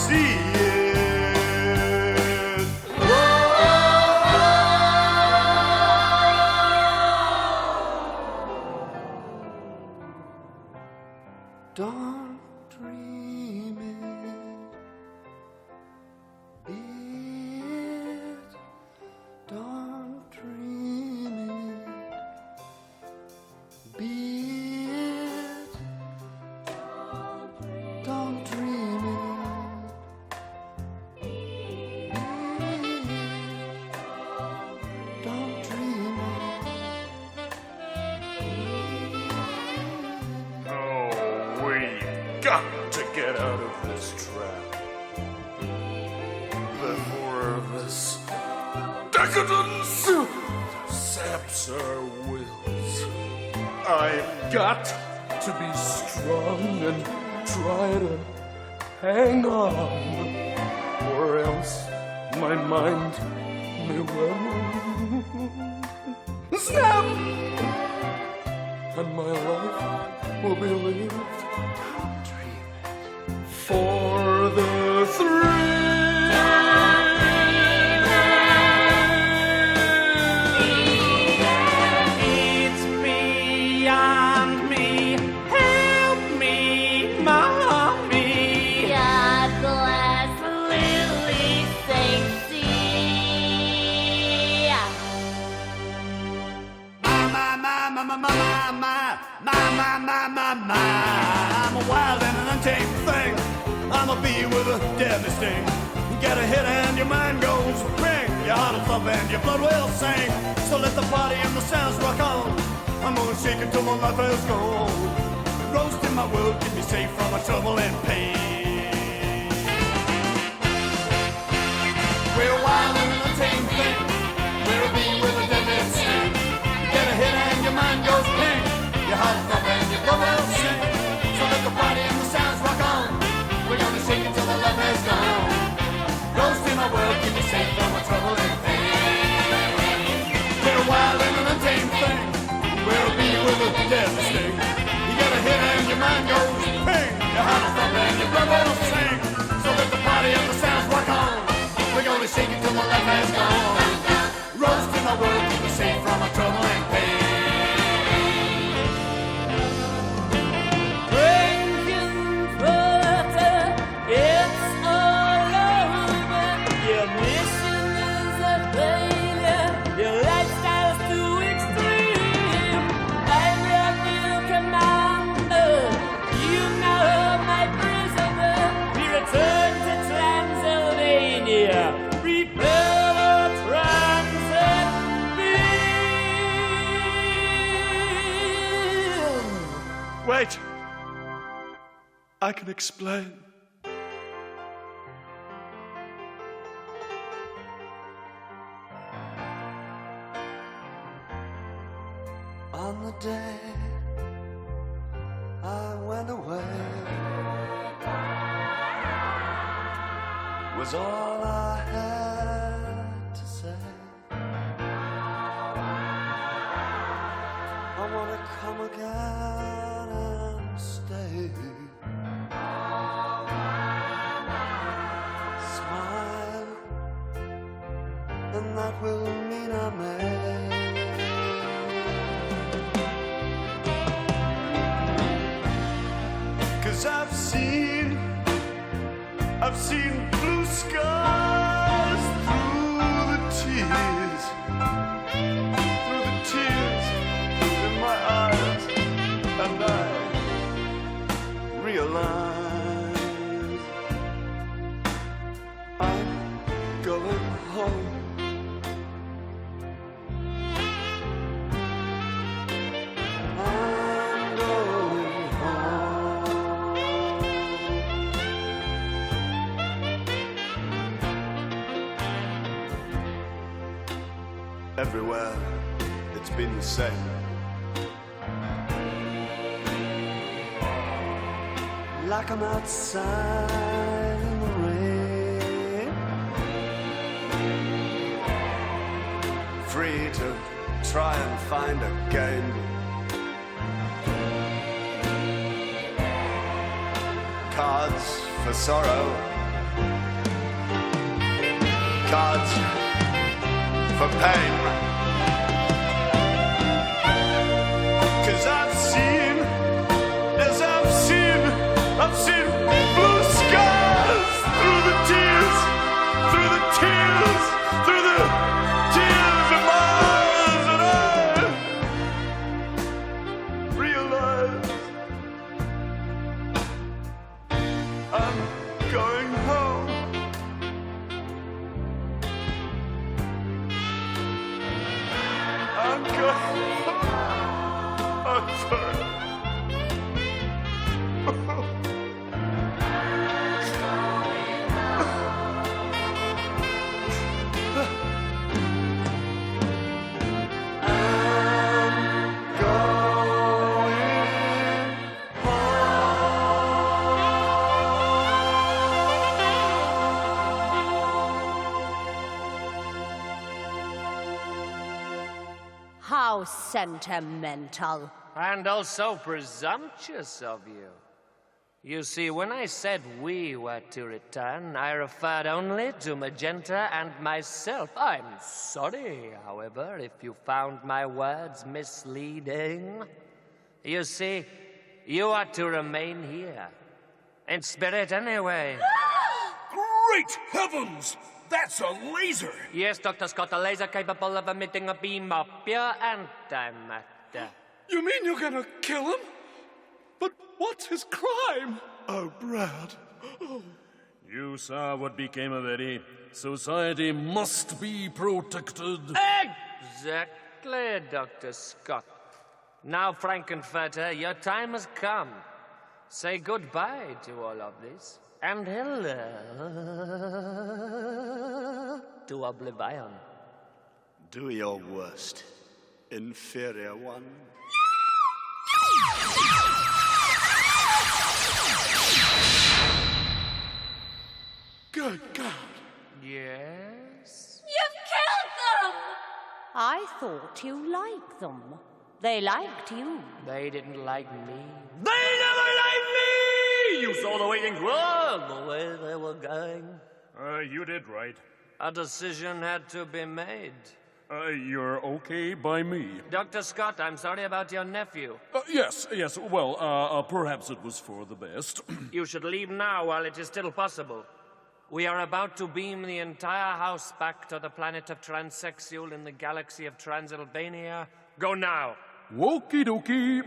see it? Don't dream it, be it. Don't dream it, be it. Don't dream it, be it. Don't dream it. Oh, we've got to get out of this trap before this decadence saps our wills. I've got to be strong and try to hang on, or else my mind may well snap, and my life will be lived for the thrill. It's beyond me. Help me, mommy. God bless Lily St. I'm a wild and an untamed thing. I'm a bee with a deadly sting. Get a hit and your mind goes ring. Your heart will thump and your blood will sing. So let the party and the sounds rock on. I'm gonna shake until my life is gone. Roast in my world, keep me safe from my trouble and pain. We're wild and an untamed thing. We're a bee with a deadly sting. Get a hit and your mind goes ping. Your heart will thump and your blood will sing. So let the party and the sounds rock on. We're gonna shake until the love is gone. Roast in my world, keep me safe from my trouble and pain. We're wild and an untamed thing. We're a bee with a deadly sting. You get a hit and your mind goes ping. Your heart will thump and your blood will sing. So let the party and the sounds rock on. We're gonna shake it till the life has gone. Roast in my world, keep me safe from my trouble and pain. Frank-N-Furter, it's all over. Your mission is a failure. Your lifestyle's too extreme. I'm your new commander. You now are my prisoner. We return to Transylvania. Prepare the Transylvania. Wait! I can explain. On the day I went away was all I had to say. I wanna come again and stay. Smile, and that will mean I may. I've seen blue skies tears, through the tears in my eyes, and I realize I'm going home. I'm going home. Everywhere it's been the same. Like I'm outside in the rain, free to try and find a game. Cards for sorrow, cards for pain. 'Cause I've seen, yes I've seen blue skies through the tears, through the tears, through the tears of my eyes, and I realize I'm going home. I'm going home. I'm sorry. How sentimental. And also presumptuous of you. You see, when I said we were to return, I referred only to Magenta and myself. I'm sorry, however, if you found my words misleading. You see, you are to remain here. In spirit, anyway. Great heavens! That's a laser! Yes, Dr. Scott, a laser capable of emitting a beam of pure antimatter. You mean you're gonna kill him? But what's his crime? Oh, Brad. You saw what became of Eddie. Society must be protected. Exactly, Dr. Scott. Now, Frank-N-Furter, your time has come. Say goodbye to all of this. And hello to oblivion. Do your worst, inferior one. Good God. Yes? You've killed them! I thought you liked them. They liked you. They didn't like me. They never liked me! You saw the way things were. The way they were going. You did right. A decision had to be made. You're okay by me. Dr. Scott, I'm sorry about your nephew. Yes. Well, perhaps it was for the best. You should leave now while it is still possible. We are about to beam the entire house back to the planet of Transsexual in the galaxy of Transylvania. Go now. Okie dokie.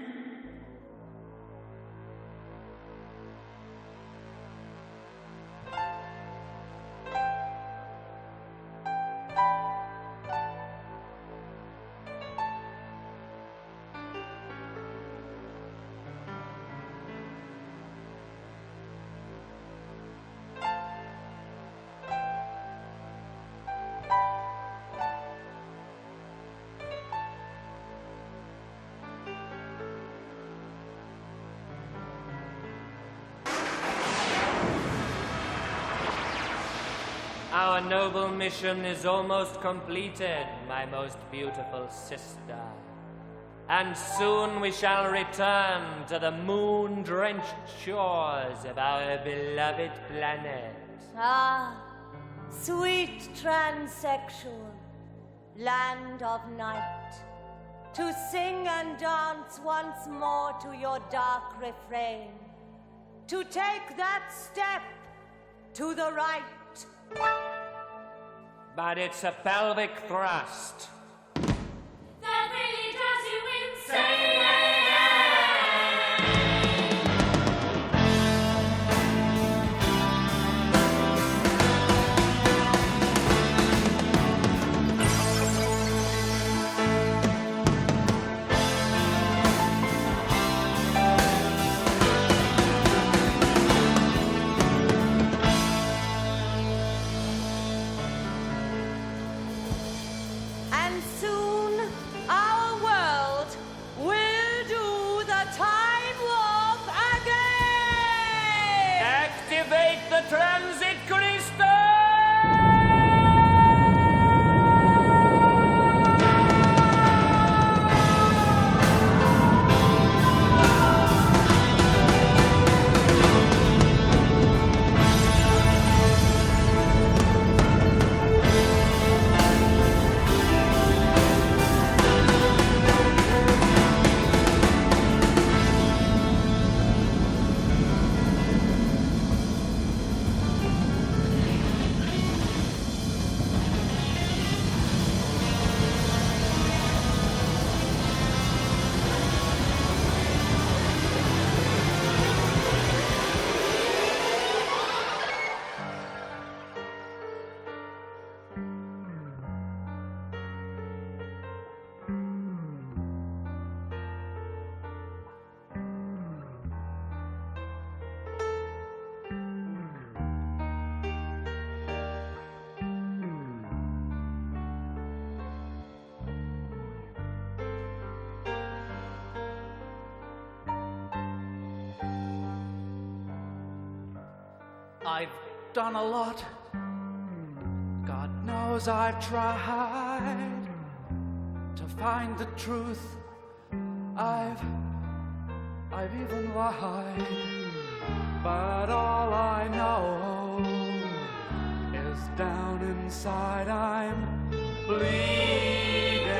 Our noble mission is almost completed, my most beautiful sister. And soon we shall return to the moon-drenched shores of our beloved planet. Ah, sweet transsexual, land of night, to sing and dance once more to your dark refrain, to take that step to the right. but it's a pelvic thrust. That really drives you insane. And soon our world will do the time warp again! Activate the transit crystal! I've done a lot. God knows I've tried to find the truth. I've even lied. But all I know is down inside I'm bleeding.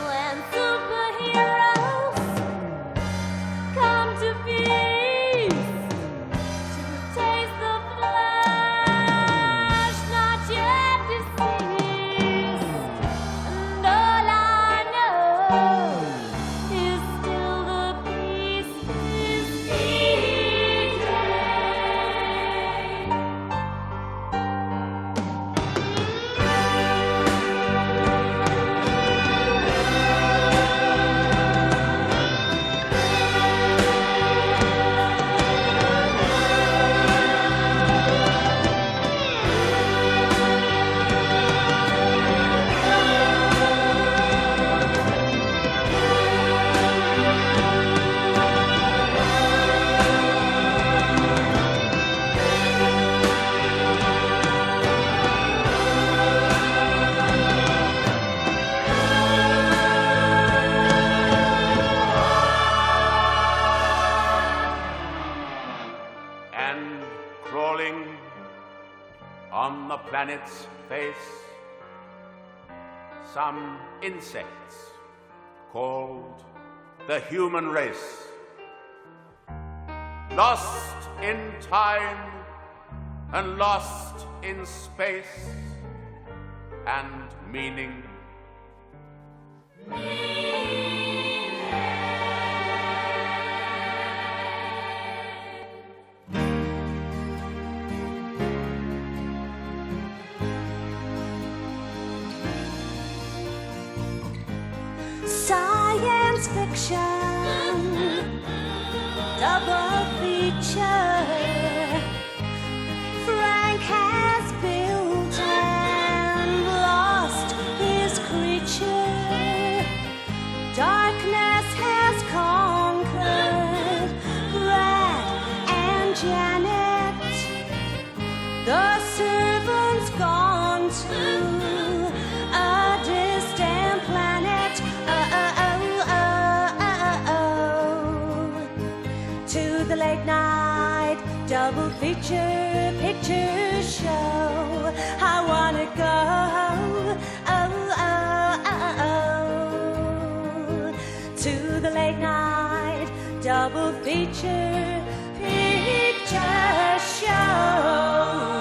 And superheroes come to peace to taste the flesh not yet deceased. And all I know is still the peace is eating. And crawling on the planet's face, some insects called the human race, lost in time and lost in space and meaning. Science fiction, double feature. Frank has built and lost his creature. Darkness has conquered Brad and Janet. The servant's gone to a distant planet. To the late night double feature picture show. I wanna go. To the late night double feature picture show.